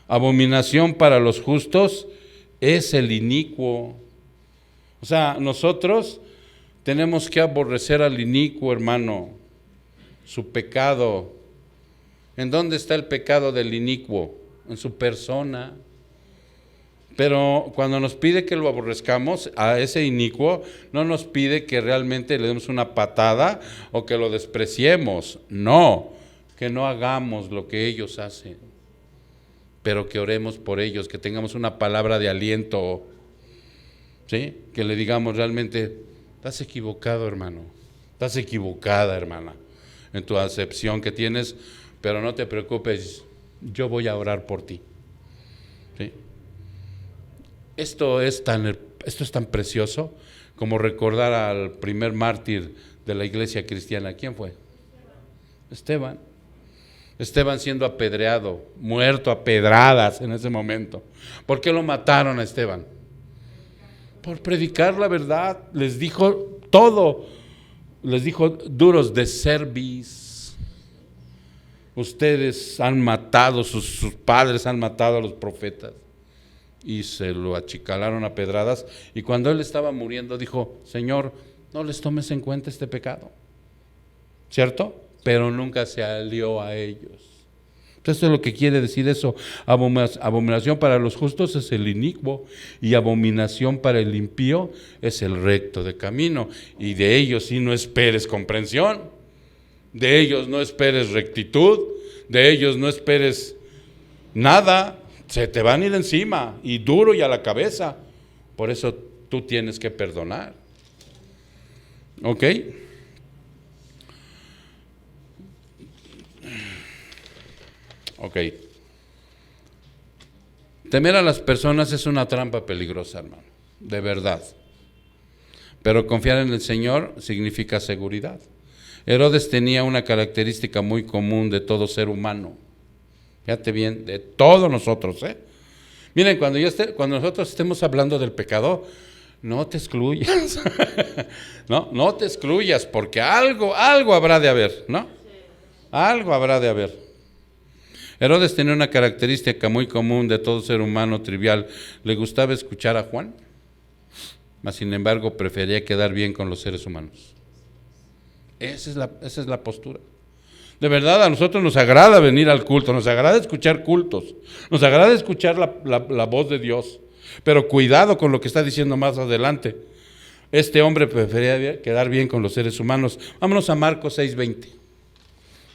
Abominación para los justos es el inicuo. O sea, nosotros tenemos que aborrecer al inicuo, hermano, su pecado. ¿En dónde está el pecado del inicuo? En su persona. Pero cuando nos pide que lo aborrezcamos a ese inicuo, no nos pide que realmente le demos una patada o que lo despreciemos. No, que no hagamos lo que ellos hacen, pero que oremos por ellos, que tengamos una palabra de aliento, ¿sí? Que le digamos realmente, estás equivocado, hermano, estás equivocada, hermana, en tu acepción que tienes, pero no te preocupes, yo voy a orar por ti, ¿sí? Esto es tan precioso como recordar al primer mártir de la iglesia cristiana. ¿Quién fue? Esteban. Esteban siendo apedreado, muerto a pedradas en ese momento. ¿Por qué lo mataron a Esteban? Por predicar la verdad. Les dijo todo. Les dijo duros de cerviz. Ustedes han matado, sus padres han matado a los profetas. Y se lo achicalaron a pedradas. Y cuando él estaba muriendo dijo, Señor, no les tomes en cuenta este pecado. ¿Cierto? Pero nunca se alió a ellos. Entonces, lo que quiere decir eso, abominación para los justos es el inicuo, y abominación para el impío es el recto de camino. Y de ellos sí no esperes comprensión, de ellos no esperes rectitud, de ellos no esperes nada, se te van a ir encima, y duro y a la cabeza. Por eso tú tienes que perdonar. ¿Ok? Ok. Temer a las personas es una trampa peligrosa, hermano, de verdad. Pero confiar en el Señor significa seguridad. Herodes tenía una característica muy común de todo ser humano. Fíjate bien, de todos nosotros, ¿eh? Miren, cuando nosotros estemos hablando del pecado, no te excluyas. No te excluyas, porque algo habrá de haber, ¿no? Algo habrá de haber. Herodes tenía una característica muy común de todo ser humano trivial. Le gustaba escuchar a Juan, mas sin embargo prefería quedar bien con los seres humanos. Esa es la postura. De verdad, a nosotros nos agrada venir al culto, nos agrada escuchar cultos, nos agrada escuchar la voz de Dios. Pero cuidado con lo que está diciendo más adelante. Este hombre prefería quedar bien con los seres humanos. Vámonos a Marcos 6:20,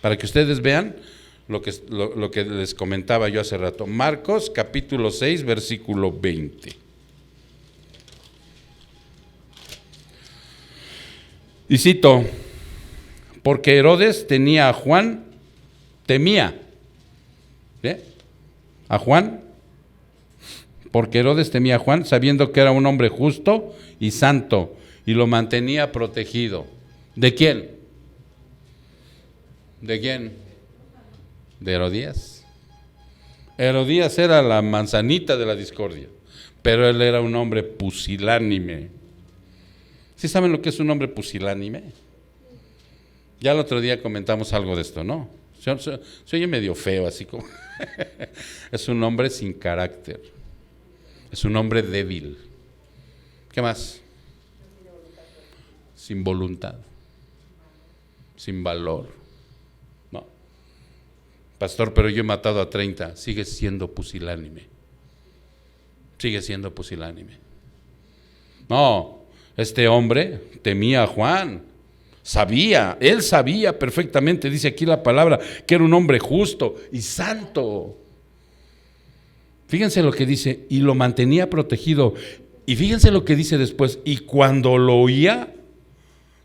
para que ustedes vean lo que les comentaba yo hace rato. Marcos capítulo 6, versículo 20. Y cito: porque Herodes tenía a Juan, temía, a Juan, porque Herodes temía a Juan, sabiendo que era un hombre justo y santo, y lo mantenía protegido. ¿De quién? ¿De quién? De Herodías. Herodías era la manzanita de la discordia, pero él era un hombre pusilánime. ¿Sí saben lo que es un hombre pusilánime? Ya el otro día comentamos algo de esto, ¿no? Se oye medio feo, así como... Es un hombre sin carácter. Es un hombre débil. ¿Qué más? Sin voluntad. Sin valor. No. Pastor, pero yo he matado a 30. Sigue siendo pusilánime. Sigue siendo pusilánime. No, este hombre temía a Juan. Él sabía perfectamente, dice aquí la palabra, que era un hombre justo y santo. Fíjense lo que dice, y lo mantenía protegido. Y fíjense lo que dice después, y cuando lo oía,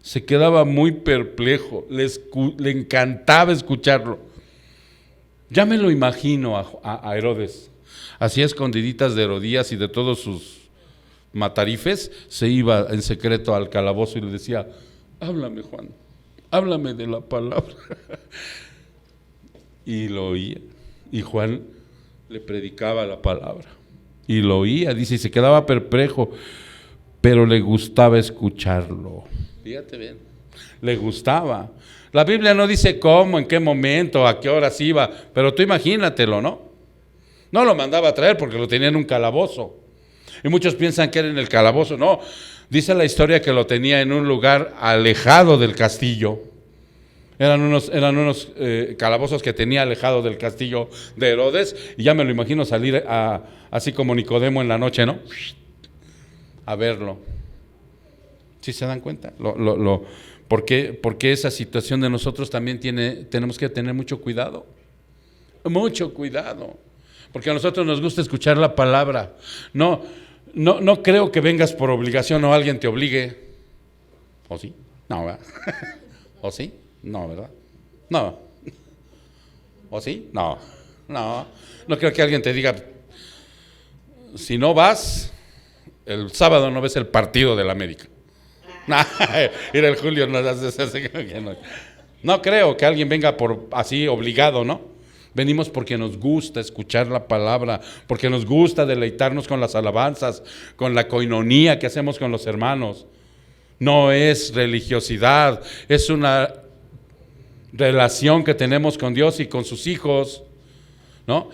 se quedaba muy perplejo, le encantaba escucharlo. Ya me lo imagino a Herodes, así a escondiditas de Herodías y de todos sus matarifes, se iba en secreto al calabozo y le decía: háblame, Juan, háblame de la palabra. Y lo oía, y Juan le predicaba la palabra, y lo oía, dice, y se quedaba perplejo, pero le gustaba escucharlo. Fíjate bien, le gustaba. La Biblia no dice cómo, en qué momento, a qué horas iba, pero tú imagínatelo, ¿no? No lo mandaba a traer porque lo tenía en un calabozo. Y muchos piensan que era en el calabozo, no. Dice la historia que lo tenía en un lugar alejado del castillo. Eran unos calabozos que tenía alejado del castillo de Herodes, y ya me lo imagino salir así como Nicodemo en la noche, ¿no? A verlo. ¿Sí se dan cuenta? Porque esa situación de nosotros también tenemos que tener mucho cuidado. Mucho cuidado. Porque a nosotros nos gusta escuchar la palabra. No creo que vengas por obligación o alguien te obligue. ¿O sí? No, ¿verdad? ¿O sí? No, ¿verdad? No. ¿O sí? No. No creo que alguien te diga: si no vas, el sábado no ves el partido del América. Ir el Julio no creo que alguien venga por así obligado, ¿no? Venimos porque nos gusta escuchar la palabra, porque nos gusta deleitarnos con las alabanzas, con la coinonía que hacemos con los hermanos. No es religiosidad, es una relación que tenemos con Dios y con sus hijos, ¿no?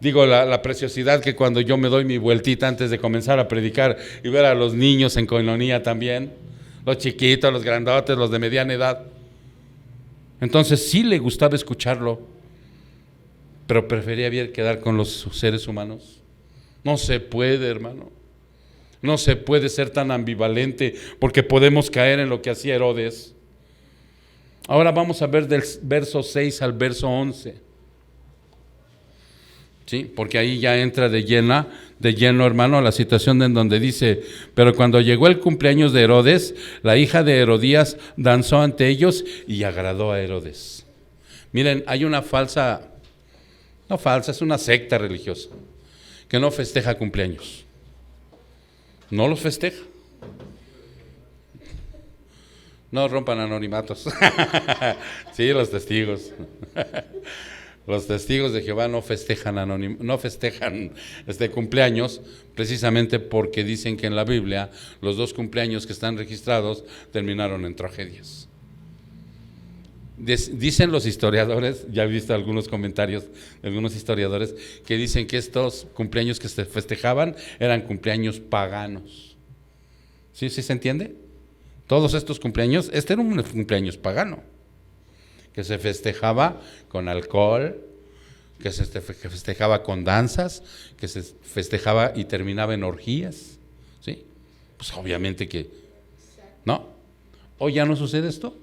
Digo, la preciosidad que cuando yo me doy mi vueltita antes de comenzar a predicar y ver a los niños en coinonía también, los chiquitos, los grandotes, los de mediana edad. Entonces sí le gustaba escucharlo, pero prefería bien quedar con los seres humanos. No se puede, hermano. No se puede ser tan ambivalente, porque podemos caer en lo que hacía Herodes. Ahora vamos a ver del verso 6 al verso 11. ¿Sí? Porque ahí ya entra de lleno, hermano, la situación en donde dice: pero cuando llegó el cumpleaños de Herodes, la hija de Herodías danzó ante ellos y agradó a Herodes. Miren, hay una es una secta religiosa que no festeja cumpleaños. No los festeja. No rompan anonimatos. Sí, los testigos. Los testigos de Jehová no festejan cumpleaños, precisamente porque dicen que en la Biblia los 2 cumpleaños que están registrados terminaron en tragedias. Dicen los historiadores, ya he visto algunos comentarios de algunos historiadores, que dicen que estos cumpleaños que se festejaban eran cumpleaños paganos. ¿Sí se entiende? Todos estos cumpleaños, este era un cumpleaños pagano, que se festejaba con alcohol, que se festejaba con danzas, que se festejaba y terminaba en orgías, ¿sí? Pues obviamente que, ¿no? ¿Hoy ya no sucede esto?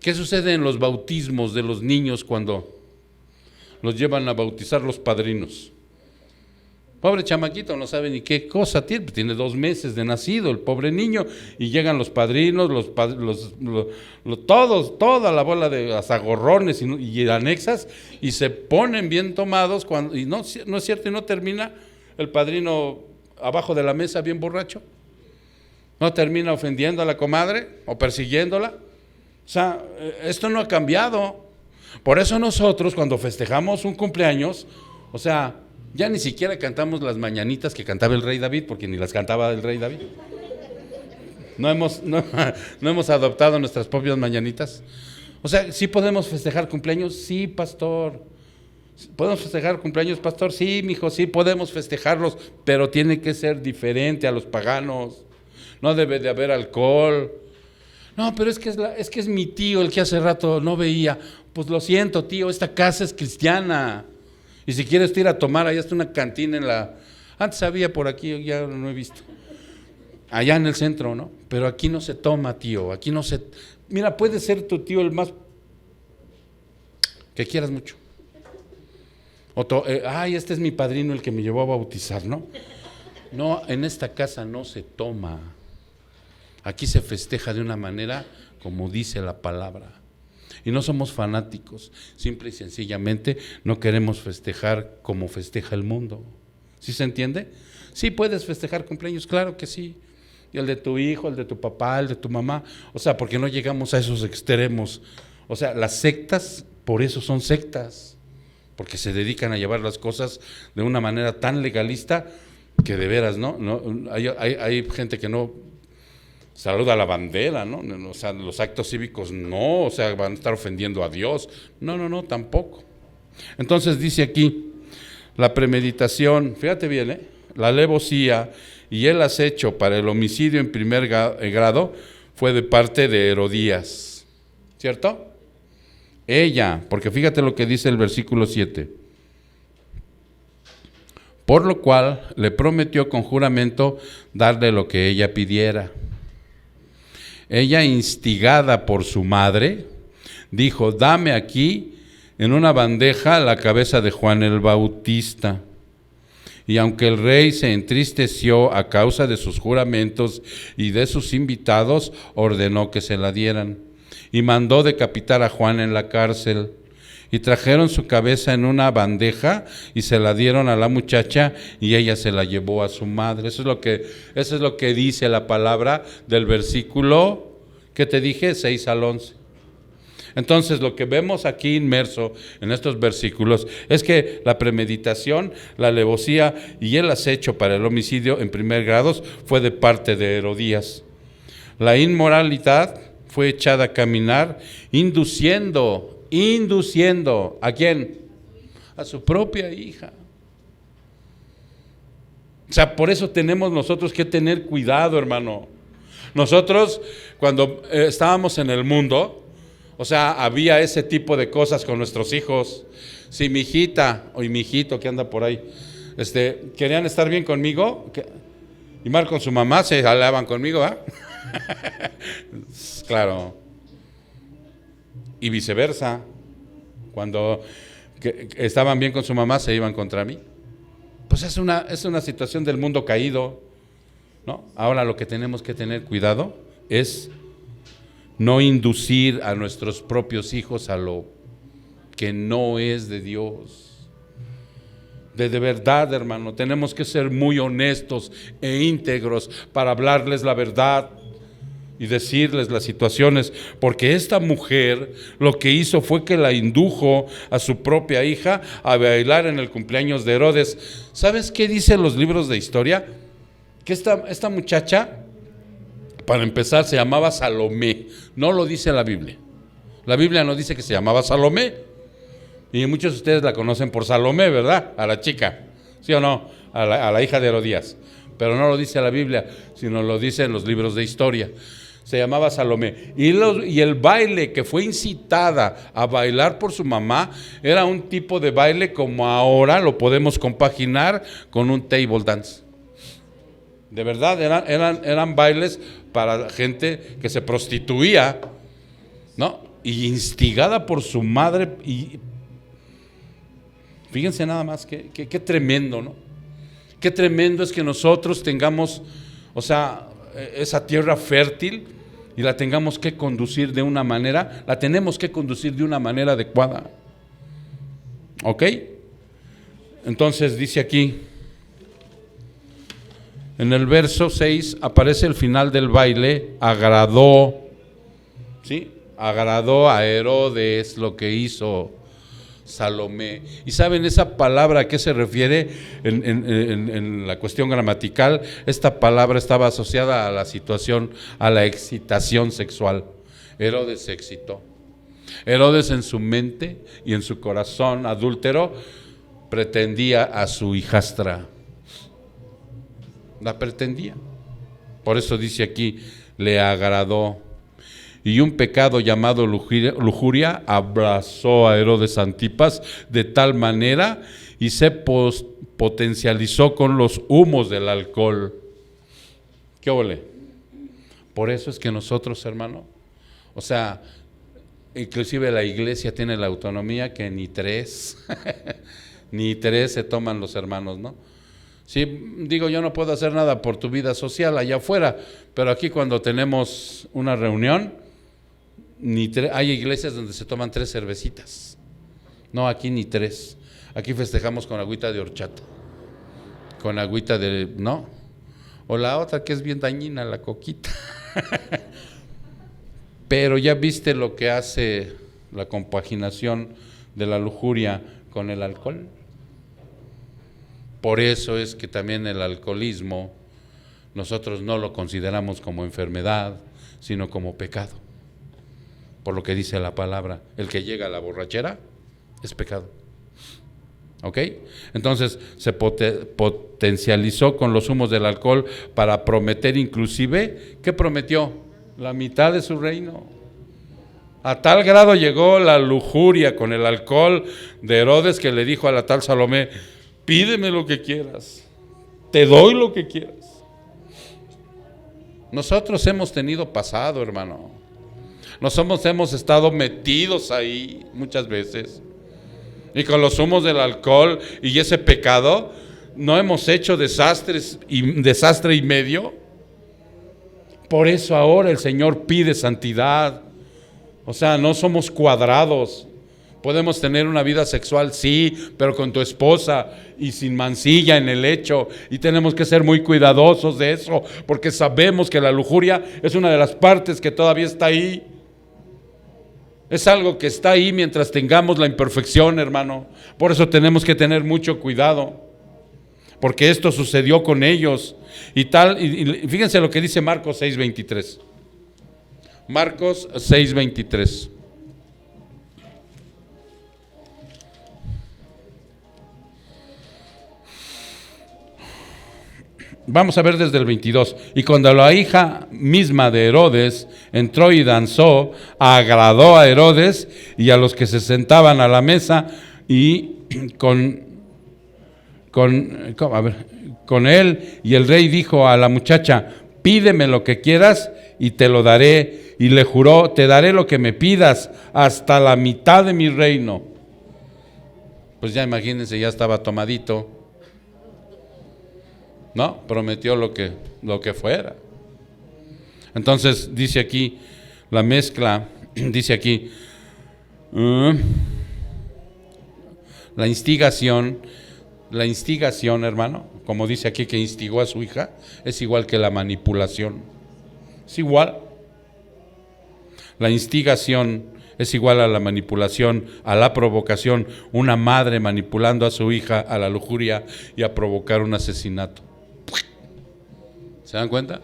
¿Qué sucede en los bautismos de los niños cuando los llevan a bautizar los padrinos? Pobre chamaquito, no sabe ni qué cosa tiene 2 meses de nacido el pobre niño, y llegan los padrinos, todos, toda la bola de azagorrones y anexas, y se ponen bien tomados, y no es cierto, y no termina el padrino abajo de la mesa bien borracho, no termina ofendiendo a la comadre o persiguiéndola. O sea, esto no ha cambiado. Por eso nosotros cuando festejamos un cumpleaños, o sea, ya ni siquiera cantamos las mañanitas que cantaba el rey David, porque ni las cantaba el rey David. No hemos adoptado nuestras propias mañanitas. O sea, ¿sí podemos festejar cumpleaños? Sí, pastor. ¿Podemos festejar cumpleaños, pastor? Sí, mijo, sí podemos festejarlos, pero tiene que ser diferente a los paganos. No debe de haber alcohol. No, pero es que es mi tío el que hace rato no veía. Pues lo siento, tío, esta casa es cristiana. Y si quieres ir a tomar, allá está una cantina antes había por aquí, ya no he visto. Allá en el centro, ¿no? Pero aquí no se toma, tío, aquí no se... Mira, puede ser tu tío el más... que quieras mucho. Este es mi padrino el que me llevó a bautizar, ¿no? No, en esta casa no se toma. Aquí se festeja de una manera como dice la palabra. Y no somos fanáticos, simple y sencillamente no queremos festejar como festeja el mundo. ¿Sí se entiende? Sí puedes festejar cumpleaños, claro que sí. Y el de tu hijo, el de tu papá, el de tu mamá. O sea, porque no llegamos a esos extremos. O sea, las sectas, por eso son sectas. Porque se dedican a llevar las cosas de una manera tan legalista que de veras, ¿no? Hay gente que no saluda a la bandera, ¿no? O sea, los actos cívicos no, o sea, van a estar ofendiendo a Dios. No, tampoco. Entonces dice aquí, la premeditación, fíjate bien, la alevosía y el acecho para el homicidio en primer grado fue de parte de Herodías, ¿cierto? Ella, porque fíjate lo que dice el versículo 7. Por lo cual le prometió con juramento darle lo que ella pidiera. Ella, instigada por su madre, dijo: dame aquí en una bandeja la cabeza de Juan el Bautista. Y aunque el rey se entristeció a causa de sus juramentos y de sus invitados, ordenó que se la dieran. Y mandó decapitar a Juan en la cárcel. Y trajeron su cabeza en una bandeja y se la dieron a la muchacha y ella se la llevó a su madre. Eso es lo que dice la palabra del versículo que te dije, 6 al 11. Entonces lo que vemos aquí inmerso en estos versículos es que la premeditación, la alevosía y el acecho para el homicidio en primer grado fue de parte de Herodías. La inmoralidad fue echada a caminar induciendo, ¿a quién? A su propia hija. O sea, por eso tenemos nosotros que tener cuidado, hermano. Nosotros, cuando estábamos en el mundo, o sea, había ese tipo de cosas con nuestros hijos. Si mi hijita o mi hijito que anda por ahí, querían estar bien conmigo, y mal con su mamá, se alaban conmigo, ¿ah? Claro. Y viceversa, cuando estaban bien con su mamá se iban contra mí. Pues es una situación del mundo caído, ¿no? Ahora lo que tenemos que tener cuidado es no inducir a nuestros propios hijos a lo que no es de Dios. De verdad, hermano, tenemos que ser muy honestos e íntegros para hablarles la verdad y decirles las situaciones, porque esta mujer lo que hizo fue que la indujo a su propia hija a bailar en el cumpleaños de Herodes. ¿Sabes qué dicen los libros de historia? Que esta muchacha, para empezar, se llamaba Salomé. No lo dice la Biblia. La Biblia no dice que se llamaba Salomé. Y muchos de ustedes la conocen por Salomé, ¿verdad? A la chica, ¿sí o no? A la hija de Herodías. Pero no lo dice la Biblia, sino lo dicen los libros de historia. Se llamaba Salomé. Y el baile que fue incitada a bailar por su mamá era un tipo de baile como ahora lo podemos compaginar con un table dance. De verdad, eran bailes para gente que se prostituía, ¿no? Y instigada por su madre. Y fíjense nada más, qué tremendo, ¿no? Qué tremendo es que nosotros tengamos, o sea, esa tierra fértil y la tengamos que conducir de una manera, la tenemos que conducir de una manera adecuada. ¿Ok? Entonces dice aquí, en el verso 6 aparece el final del baile, agradó, ¿sí? Agradó a Herodes lo que hizo Salomé. ¿Y saben esa palabra a qué se refiere en la cuestión gramatical? Esta palabra estaba asociada a la situación, a la excitación sexual. Herodes se excitó. Herodes en su mente y en su corazón adúltero pretendía a su hijastra. La pretendía. Por eso dice aquí, le agradó. Y un pecado llamado lujuria abrazó a Herodes Antipas de tal manera y se potencializó con los humos del alcohol. ¿Qué ole? Por eso es que nosotros, hermano, o sea, inclusive la iglesia tiene la autonomía que ni tres se toman los hermanos, ¿no? Sí, digo, yo no puedo hacer nada por tu vida social allá afuera, pero aquí cuando tenemos una reunión, hay iglesias donde se toman 3 cervecitas. No, aquí ni 3. Aquí festejamos con agüita de horchata, con agüita de, ¿no? O la otra que es bien dañina, la coquita. Pero ya viste lo que hace la compaginación de la lujuria con el alcohol. Por eso es que también el alcoholismo nosotros no lo consideramos como enfermedad, sino como pecado. Por lo que dice la palabra, el que llega a la borrachera es pecado. ¿Ok? Entonces se potencializó con los humos del alcohol para prometer inclusive, ¿qué prometió? La mitad de su reino. A tal grado llegó la lujuria con el alcohol de Herodes que le dijo a la tal Salomé, pídeme lo que quieras, te doy lo que quieras. Nosotros hemos tenido pasado, hermano. Nosotros hemos estado metidos ahí muchas veces. Y con los humos del alcohol y ese pecado, ¿no hemos hecho desastre y medio? Por eso ahora el Señor pide santidad. O sea, no somos cuadrados. Podemos tener una vida sexual, sí, pero con tu esposa y sin mancilla en el lecho. Y tenemos que ser muy cuidadosos de eso, porque sabemos que la lujuria es una de las partes que todavía está ahí. Es algo que está ahí mientras tengamos la imperfección, hermano. Por eso tenemos que tener mucho cuidado, porque esto sucedió con ellos. Y fíjense lo que dice Marcos 6:23. Marcos 6:23. Vamos a ver desde el 22. Y cuando la hija misma de Herodes entró y danzó, agradó a Herodes y a los que se sentaban a la mesa, y con él, y el rey dijo a la muchacha, pídeme lo que quieras y te lo daré. Y le juró, te daré lo que me pidas, hasta la mitad de mi reino. Pues ya imagínense, ya estaba tomadito, ¿no? Prometió lo que fuera. Entonces dice aquí, la mezcla, dice aquí, la instigación, hermano, como dice aquí que instigó a su hija, es igual que la manipulación. Es igual. La instigación es igual a la manipulación, a la provocación. Una madre manipulando a su hija a la lujuria y a provocar un asesinato. ¿Se dan cuenta?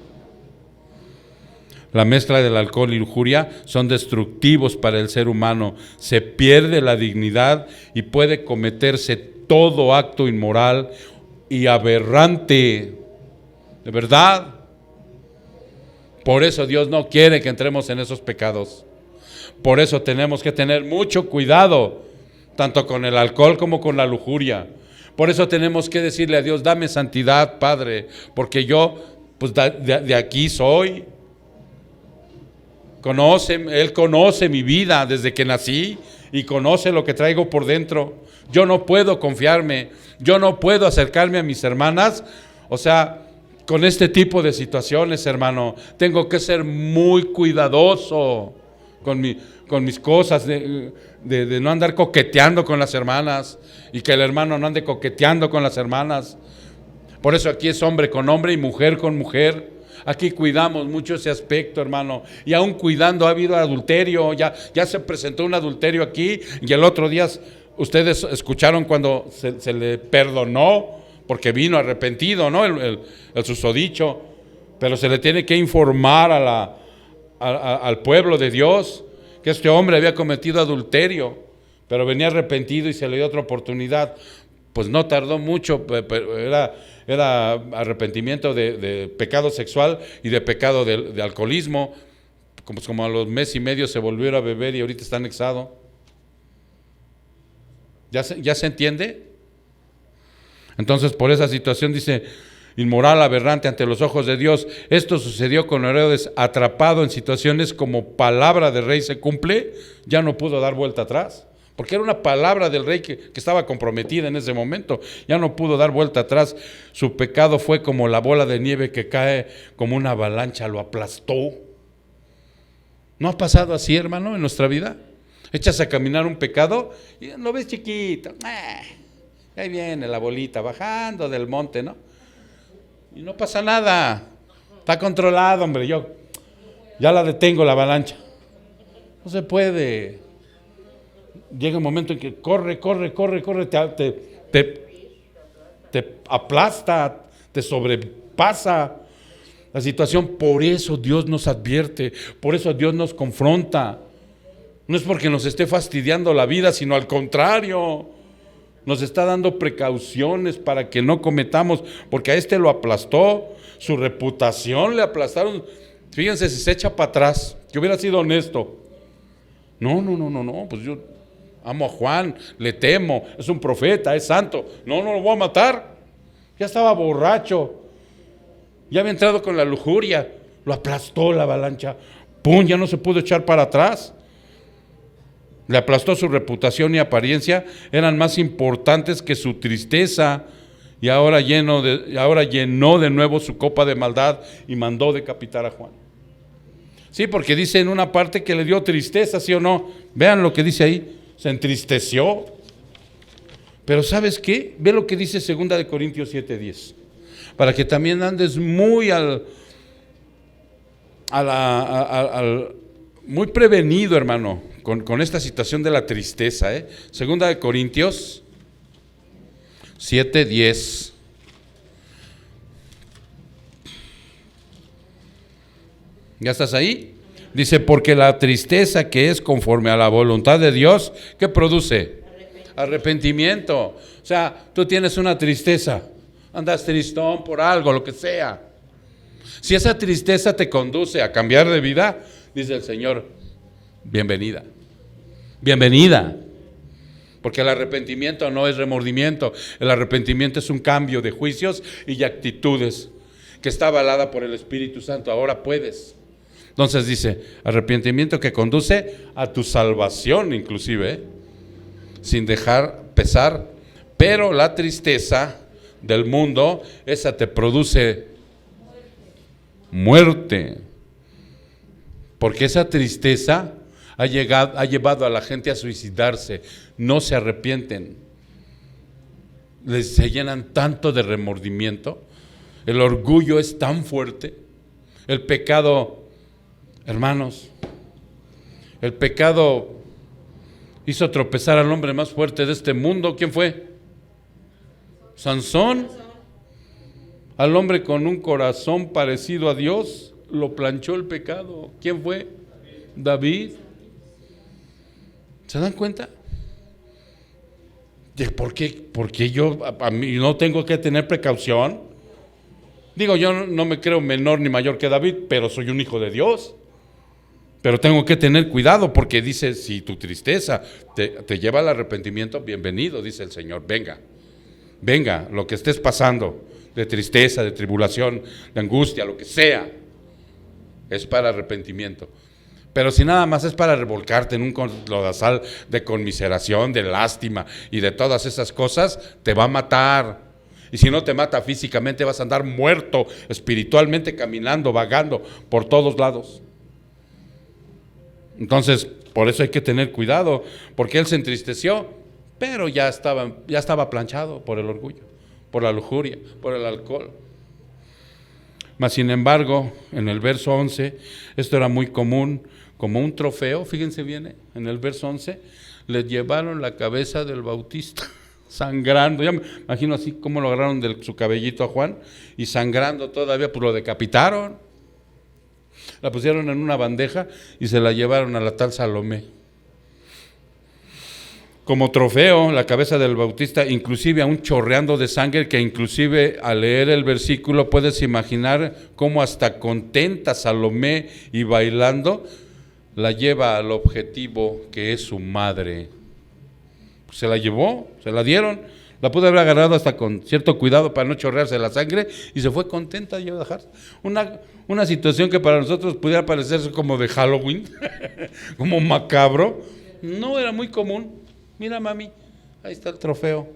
La mezcla del alcohol y lujuria son destructivos para el ser humano. Se pierde la dignidad y puede cometerse todo acto inmoral y aberrante. ¿De verdad? Por eso Dios no quiere que entremos en esos pecados. Por eso tenemos que tener mucho cuidado, tanto con el alcohol como con la lujuria. Por eso tenemos que decirle a Dios, dame santidad, Padre, porque yo pues de aquí soy. Él conoce mi vida desde que nací y conoce lo que traigo por dentro. Yo no puedo confiarme, yo no puedo acercarme a mis hermanas, o sea, con este tipo de situaciones, hermano. Tengo que ser muy cuidadoso con mis cosas, de no andar coqueteando con las hermanas y que el hermano no ande coqueteando con las hermanas. Por eso aquí es hombre con hombre y mujer con mujer. Aquí cuidamos mucho ese aspecto, hermano. Y aún cuidando ha habido adulterio. Ya se presentó un adulterio aquí. Y el otro día ustedes escucharon cuando se le perdonó porque vino arrepentido, ¿no? El susodicho. Pero se le tiene que informar al pueblo de Dios que este hombre había cometido adulterio, pero venía arrepentido y se le dio otra oportunidad. Pues no tardó mucho, pero era arrepentimiento de pecado sexual y de pecado de alcoholismo. Como a los mes y medio se volvió a beber y ahorita está anexado. ¿Ya se entiende? Entonces, por esa situación dice, inmoral, aberrante ante los ojos de Dios. Esto sucedió con Herodes, atrapado en situaciones como palabra del rey se cumple, ya no pudo dar vuelta atrás. Porque era una palabra del rey que estaba comprometida en ese momento. Ya no pudo dar vuelta atrás. Su pecado fue como la bola de nieve que cae como una avalancha, lo aplastó. ¿No ha pasado así, hermano, en nuestra vida? Echas a caminar un pecado y lo ves chiquito. Ahí viene la bolita bajando del monte, ¿no? Y no pasa nada. Está controlado, hombre. Yo ya la detengo, la avalancha. No se puede. Llega un momento en que corre, te aplasta, te sobrepasa la situación. Por eso Dios nos advierte, por eso Dios nos confronta. No es porque nos esté fastidiando la vida, sino al contrario, nos está dando precauciones para que no cometamos, porque a este lo aplastó, su reputación le aplastaron. Fíjense, si se echa para atrás, que hubiera sido honesto. No, pues yo amo a Juan, le temo, es un profeta, es santo. No lo voy a matar. Ya estaba borracho, ya había entrado con la lujuria, lo aplastó la avalancha. ¡Pum! Ya no se pudo echar para atrás. Le aplastó su reputación y apariencia, eran más importantes que su tristeza. Y ahora llenó de nuevo su copa de maldad y mandó decapitar a Juan. Sí, porque dice en una parte que le dio tristeza, ¿sí o no? Vean lo que dice ahí. Se entristeció. Pero ¿sabes qué? Ve lo que dice 2 Corintios 7:10. Para que también andes muy muy prevenido, hermano, con esta situación de la tristeza. 2 Corintios 7:10. ¿Ya estás ahí? Dice, porque la tristeza que es conforme a la voluntad de Dios, ¿qué produce? Arrepentimiento. O sea, tú tienes una tristeza, andas tristón por algo, lo que sea. Si esa tristeza te conduce a cambiar de vida, dice el Señor, bienvenida. Bienvenida. Porque el arrepentimiento no es remordimiento, el arrepentimiento es un cambio de juicios y actitudes que está avalada por el Espíritu Santo. Ahora puedes. Entonces dice, arrepentimiento que conduce a tu salvación inclusive, sin dejar pesar, pero la tristeza del mundo, esa te produce muerte, porque esa tristeza ha llevado a la gente a suicidarse, no se arrepienten, se llenan tanto de remordimiento, el orgullo es tan fuerte, el pecado. Hermanos, el pecado hizo tropezar al hombre más fuerte de este mundo. ¿Quién fue? Sansón. Al hombre con un corazón parecido a Dios, lo planchó el pecado. ¿Quién fue? David. ¿Se dan cuenta? ¿Por qué yo a mí no tengo que tener precaución? Digo, yo no me creo menor ni mayor que David, pero soy un hijo de Dios. Pero tengo que tener cuidado porque dice, si tu tristeza te lleva al arrepentimiento, bienvenido, dice el Señor, venga, lo que estés pasando, de tristeza, de tribulación, de angustia, lo que sea, es para arrepentimiento. Pero si nada más es para revolcarte en un lodazal de conmiseración, de lástima y de todas esas cosas, te va a matar. Y si no te mata físicamente, vas a andar muerto, espiritualmente caminando, vagando por todos lados. Entonces, por eso hay que tener cuidado, porque él se entristeció, pero ya estaba planchado por el orgullo, por la lujuria, por el alcohol. Mas sin embargo, en el verso 11, esto era muy común, como un trofeo, fíjense bien, en el verso 11, le llevaron la cabeza del Bautista, sangrando, ya me imagino así como lo agarraron de su cabellito a Juan, y sangrando todavía, pues lo decapitaron, la pusieron en una bandeja y se la llevaron a la tal Salomé. Como trofeo, la cabeza del Bautista, inclusive aún chorreando de sangre, que inclusive al leer el versículo puedes imaginar cómo hasta contenta Salomé y bailando, la lleva al objetivo que es su madre. Se la llevó, se la dieron, la pudo haber agarrado hasta con cierto cuidado para no chorrearse la sangre y se fue contenta de dejar. Una situación que para nosotros pudiera parecerse como de Halloween, como macabro, no era muy común. Mira, mami, ahí está el trofeo.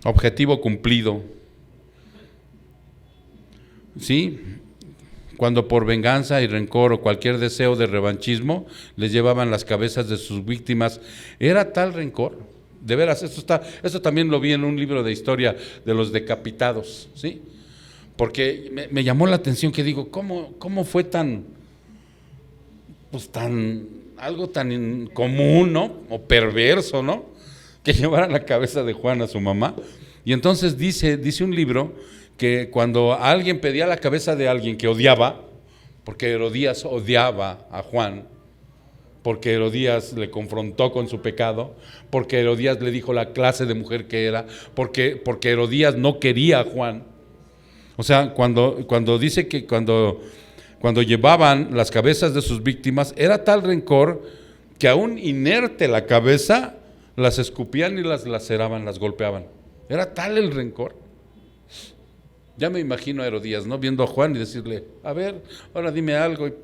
Objetivo cumplido. ¿Sí? Cuando por venganza y rencor o cualquier deseo de revanchismo les llevaban las cabezas de sus víctimas, era tal rencor. De veras, esto también lo vi en un libro de historia de los decapitados, ¿sí? Porque me llamó la atención que digo, ¿cómo fue algo tan común, ¿no? O perverso, ¿no? Que llevara la cabeza de Juan a su mamá. Y entonces dice un libro que cuando alguien pedía la cabeza de alguien que odiaba, porque Herodías odiaba a Juan, porque Herodías le confrontó con su pecado, porque Herodías le dijo la clase de mujer que era, porque Herodías no quería a Juan. O sea, cuando dice que cuando llevaban las cabezas de sus víctimas, era tal rencor que aún inerte la cabeza, las escupían y las laceraban, las golpeaban. Era tal el rencor. Ya me imagino a Herodías, ¿no? Viendo a Juan y decirle, a ver, ahora dime algo. Y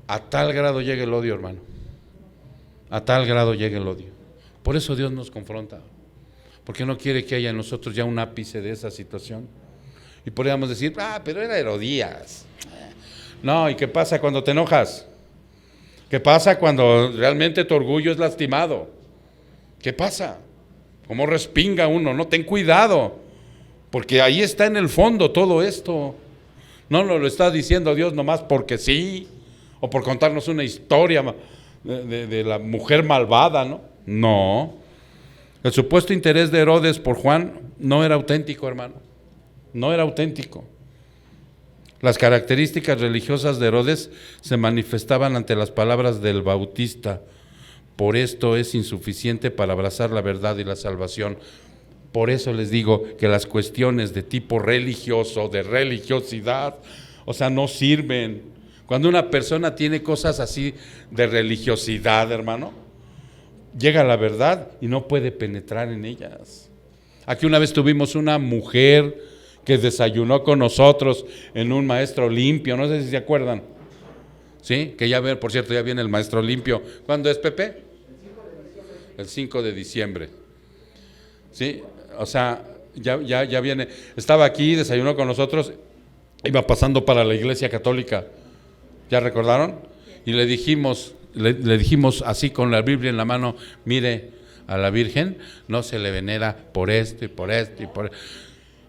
a tal grado llega el odio, hermano. A tal grado llega el odio. Por eso Dios nos confronta. Porque no quiere que haya en nosotros ya un ápice de esa situación. Y podríamos decir, pero era Herodías. No, ¿y qué pasa cuando te enojas? ¿Qué pasa cuando realmente tu orgullo es lastimado? ¿Qué pasa? ¿Cómo respinga uno? No, ten cuidado, porque ahí está en el fondo todo esto. No nos lo está diciendo Dios nomás porque sí, o por contarnos una historia de la mujer malvada, ¿no? No. El supuesto interés de Herodes por Juan no era auténtico, hermano. No era auténtico. Las características religiosas de Herodes se manifestaban ante las palabras del Bautista. Por esto es insuficiente para abrazar la verdad y la salvación. Por eso les digo que las cuestiones de tipo religioso, de religiosidad, o sea, no sirven. Cuando una persona tiene cosas así de religiosidad, hermano, llega a la verdad y no puede penetrar en ellas. Aquí una vez tuvimos una mujer que desayunó con nosotros en un maestro limpio, no sé si se acuerdan. ¿Sí? Que por cierto, ya viene el maestro limpio. ¿Cuándo es, Pepe? El 5 de diciembre. ¿Sí? O sea, ya viene. Estaba aquí, desayunó con nosotros, iba pasando para la iglesia católica. ¿Ya recordaron? Y le dijimos así con la Biblia en la mano, mire, a la Virgen no se le venera por esto y por esto y por esto.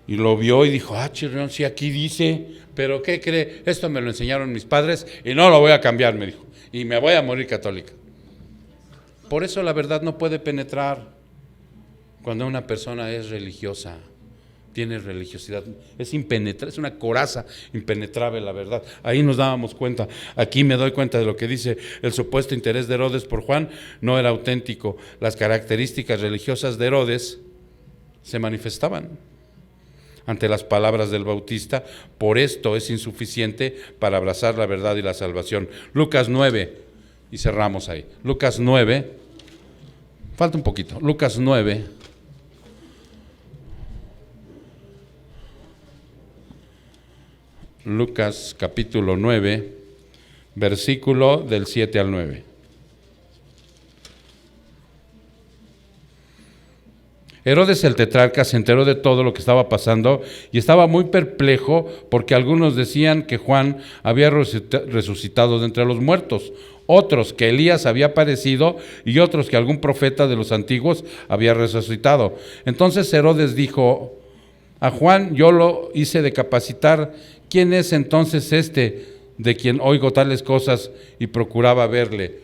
Y lo vio y dijo, chirrión, sí, aquí dice, pero ¿qué cree? Esto me lo enseñaron mis padres y no lo voy a cambiar, me dijo, y me voy a morir católica. Por eso la verdad no puede penetrar cuando una persona es religiosa, tiene religiosidad, es impenetrable, es una coraza impenetrable la verdad. Ahí nos dábamos cuenta, aquí me doy cuenta de lo que dice, el supuesto interés de Herodes por Juan no era auténtico. Las características religiosas de Herodes se manifestaban ante las palabras del Bautista, por esto es insuficiente para abrazar la verdad y la salvación. Lucas 9, y cerramos ahí. Lucas 9, Falta un poquito. Lucas 9. Lucas capítulo 9, versículo del 7 al 9. Herodes el tetrarca se enteró de todo lo que estaba pasando y estaba muy perplejo porque algunos decían que Juan había resucitado de entre los muertos, otros que Elías había aparecido y otros que algún profeta de los antiguos había resucitado. Entonces Herodes dijo a Juan: yo lo hice decapacitar. ¿Quién es entonces este de quien oigo tales cosas y procuraba verle?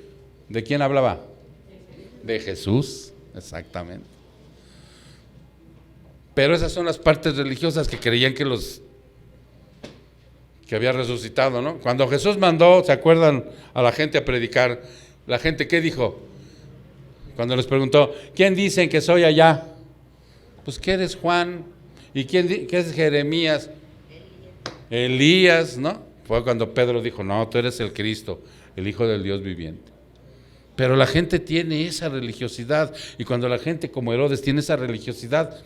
¿De quién hablaba? De Jesús, exactamente. Pero esas son las partes religiosas que creían que había resucitado, ¿no? Cuando Jesús mandó, ¿se acuerdan?, a la gente a predicar, la gente, ¿qué dijo? Cuando les preguntó, ¿quién dicen que soy allá? Pues que eres Juan. ¿Y qué es Jeremías? Elías, ¿no? Fue cuando Pedro dijo, no, tú eres el Cristo, el Hijo del Dios viviente. Pero la gente tiene esa religiosidad, y cuando la gente como Herodes tiene esa religiosidad,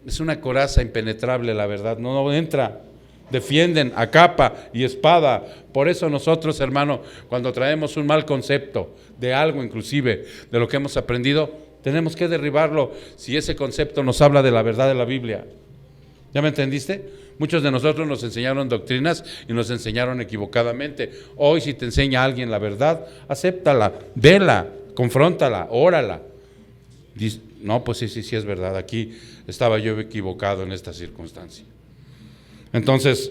es una coraza impenetrable, la verdad, no entra. Defienden a capa y espada. Por eso nosotros, hermano, cuando traemos un mal concepto de algo, inclusive de lo que hemos aprendido, tenemos que derribarlo si ese concepto nos habla de la verdad de la Biblia. ¿Ya me entendiste? Muchos de nosotros nos enseñaron doctrinas y nos enseñaron equivocadamente. Hoy, si te enseña alguien la verdad, acéptala, vela, confróntala, órala. No, pues sí es verdad, aquí estaba yo equivocado en esta circunstancia. Entonces,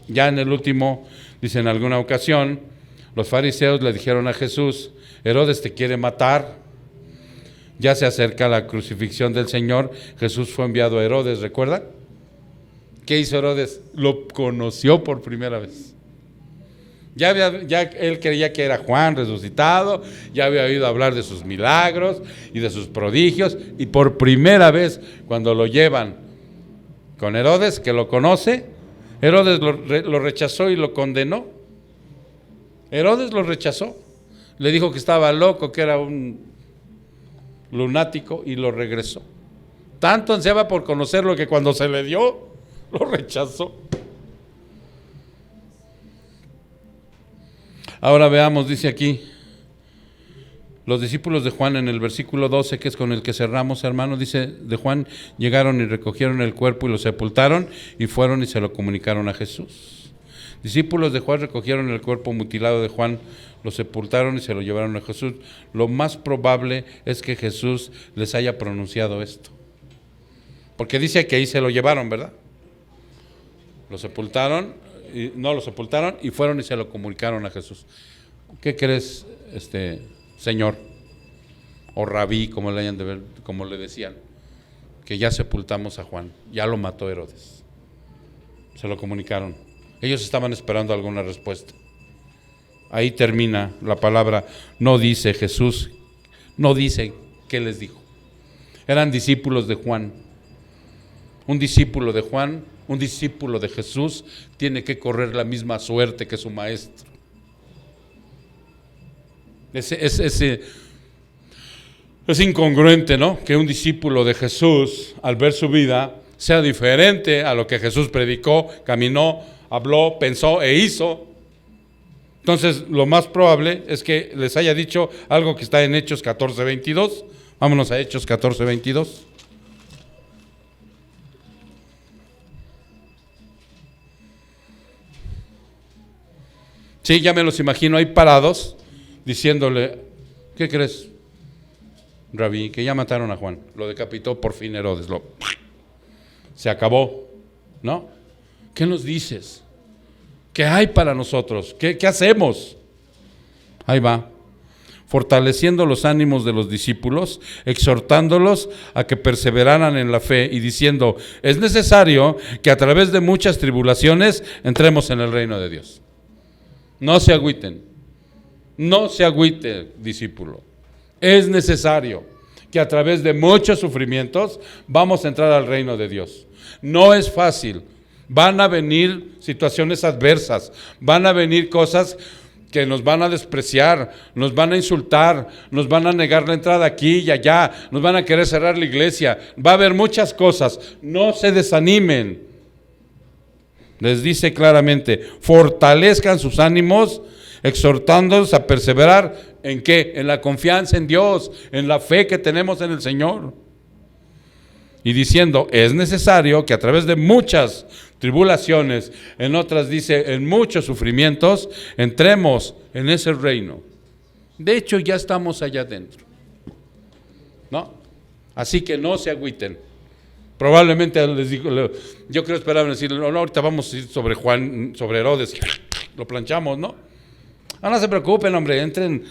ya en el último, dice, en alguna ocasión, los fariseos le dijeron a Jesús: Herodes te quiere matar, ya se acerca la crucifixión del Señor. Jesús fue enviado a Herodes, ¿recuerdan? ¿Qué hizo Herodes? Lo conoció por primera vez. Ya él creía que era Juan resucitado, ya había oído hablar de sus milagros y de sus prodigios, y por primera vez, cuando lo llevan con Herodes, que lo conoce, Herodes lo rechazó y lo condenó. Herodes lo rechazó, le dijo que estaba loco, que era un lunático, y lo regresó. Tanto ansiaba por conocerlo que cuando se le dio, lo rechazó. Ahora veamos, dice aquí, los discípulos de Juan en el versículo 12, que es con el que cerramos, hermano, dice, de Juan llegaron y recogieron el cuerpo y lo sepultaron y fueron y se lo comunicaron a Jesús. Discípulos de Juan recogieron el cuerpo mutilado de Juan, lo sepultaron y se lo llevaron a Jesús. Lo más probable es que Jesús les haya pronunciado esto, porque dice que ahí se lo llevaron, ¿verdad? Lo sepultaron y fueron y se lo comunicaron a Jesús. ¿Qué crees, Señor? O Rabí, como le decían, que ya sepultamos a Juan, ya lo mató Herodes. Se lo comunicaron. Ellos estaban esperando alguna respuesta. Ahí termina la palabra. No dice Jesús, no dice qué les dijo. Eran discípulos de Juan. Un discípulo de Juan, un discípulo de Jesús, tiene que correr la misma suerte que su maestro. Es incongruente, ¿no?, que un discípulo de Jesús, al ver su vida, sea diferente a lo que Jesús predicó, caminó, habló, pensó e hizo. Entonces, lo más probable es que les haya dicho algo que está en Hechos 14:22. Vámonos a Hechos 14:22. Sí, ya me los imagino ahí parados, diciéndole, ¿qué crees, Rabí? Que ya mataron a Juan, lo decapitó por fin Herodes, se acabó, ¿no? ¿Qué nos dices? ¿Qué hay para nosotros? ¿Qué hacemos? Ahí va, fortaleciendo los ánimos de los discípulos, exhortándolos a que perseveraran en la fe y diciendo, es necesario que a través de muchas tribulaciones entremos en el reino de Dios. No se agüiten, discípulo. Es necesario que a través de muchos sufrimientos vamos a entrar al reino de Dios. No es fácil, van a venir situaciones adversas, van a venir cosas que nos van a despreciar, nos van a insultar, nos van a negar la entrada aquí y allá, nos van a querer cerrar la iglesia. Va a haber muchas cosas. No se desanimen. Les dice claramente, fortalezcan sus ánimos, exhortándolos a perseverar, ¿en qué? En la confianza en Dios, en la fe que tenemos en el Señor. Y diciendo, es necesario que a través de muchas tribulaciones, en otras dice, en muchos sufrimientos, entremos en ese reino. De hecho, ya estamos allá adentro, ¿no? Así que no se agüiten. Probablemente les digo, yo creo esperaban decir, no, ahorita vamos a ir sobre Juan, sobre Herodes, lo planchamos, ¿no? No se preocupen, hombre, entren,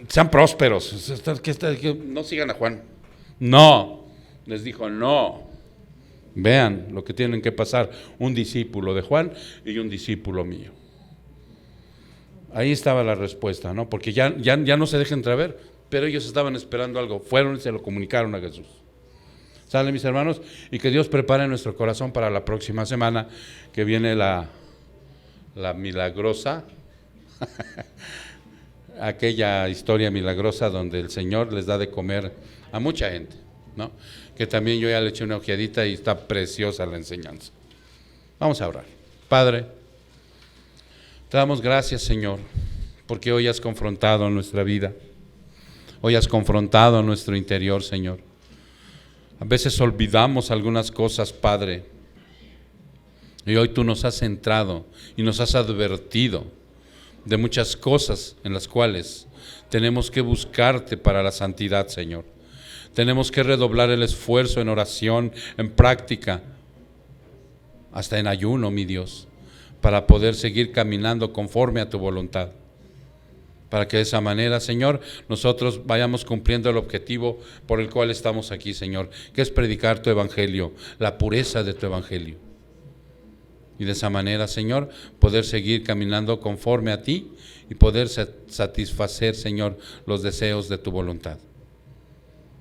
sean prósperos, que no sigan a Juan. No, les dijo, no. Vean lo que tienen que pasar un discípulo de Juan y un discípulo mío. Ahí estaba la respuesta, ¿no? Porque ya no se deja entrever, pero ellos estaban esperando algo, fueron y se lo comunicaron a Jesús. ¿Sale, mis hermanos? Y que Dios prepare nuestro corazón para la próxima semana, que viene la milagrosa, aquella historia milagrosa donde el Señor les da de comer a mucha gente, ¿no? Que también yo ya le eché una ojeadita y está preciosa la enseñanza. Vamos a orar. Padre, te damos gracias, Señor, porque hoy has confrontado nuestra vida, hoy has confrontado nuestro interior, Señor. A veces olvidamos algunas cosas, Padre, y hoy tú nos has centrado y nos has advertido de muchas cosas en las cuales tenemos que buscarte para la santidad, Señor. Tenemos que redoblar el esfuerzo en oración, en práctica, hasta en ayuno, mi Dios, para poder seguir caminando conforme a tu voluntad. Para que de esa manera, Señor, nosotros vayamos cumpliendo el objetivo por el cual estamos aquí, Señor, que es predicar tu evangelio, la pureza de tu evangelio. Y de esa manera, Señor, poder seguir caminando conforme a ti y poder satisfacer, Señor, los deseos de tu voluntad.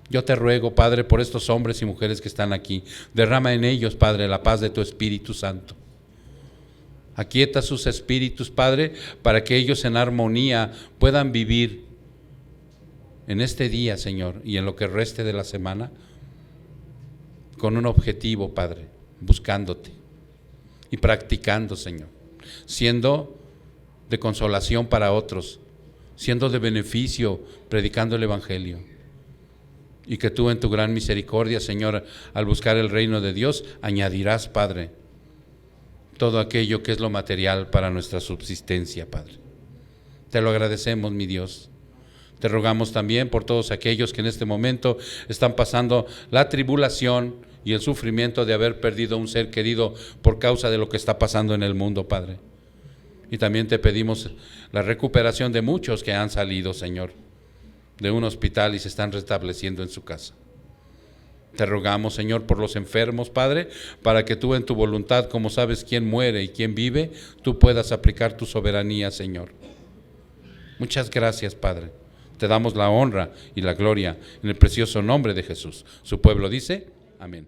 Yo te ruego, Padre, por estos hombres y mujeres que están aquí, derrama en ellos, Padre, la paz de tu Espíritu Santo. Aquieta sus espíritus, Padre, para que ellos en armonía puedan vivir en este día, Señor, y en lo que reste de la semana, con un objetivo, Padre, buscándote y practicando, Señor, siendo de consolación para otros, siendo de beneficio, predicando el Evangelio. Y que tú en tu gran misericordia, Señor, al buscar el reino de Dios, añadirás, Padre, todo aquello que es lo material para nuestra subsistencia, Padre. Te lo agradecemos, mi Dios. Te rogamos también por todos aquellos que en este momento están pasando la tribulación y el sufrimiento de haber perdido un ser querido por causa de lo que está pasando en el mundo, Padre. Y también te pedimos la recuperación de muchos que han salido, Señor, de un hospital y se están restableciendo en su casa. Te rogamos, Señor, por los enfermos, Padre, para que tú en tu voluntad, como sabes quién muere y quién vive, tú puedas aplicar tu soberanía, Señor. Muchas gracias, Padre. Te damos la honra y la gloria en el precioso nombre de Jesús. Su pueblo dice, amén.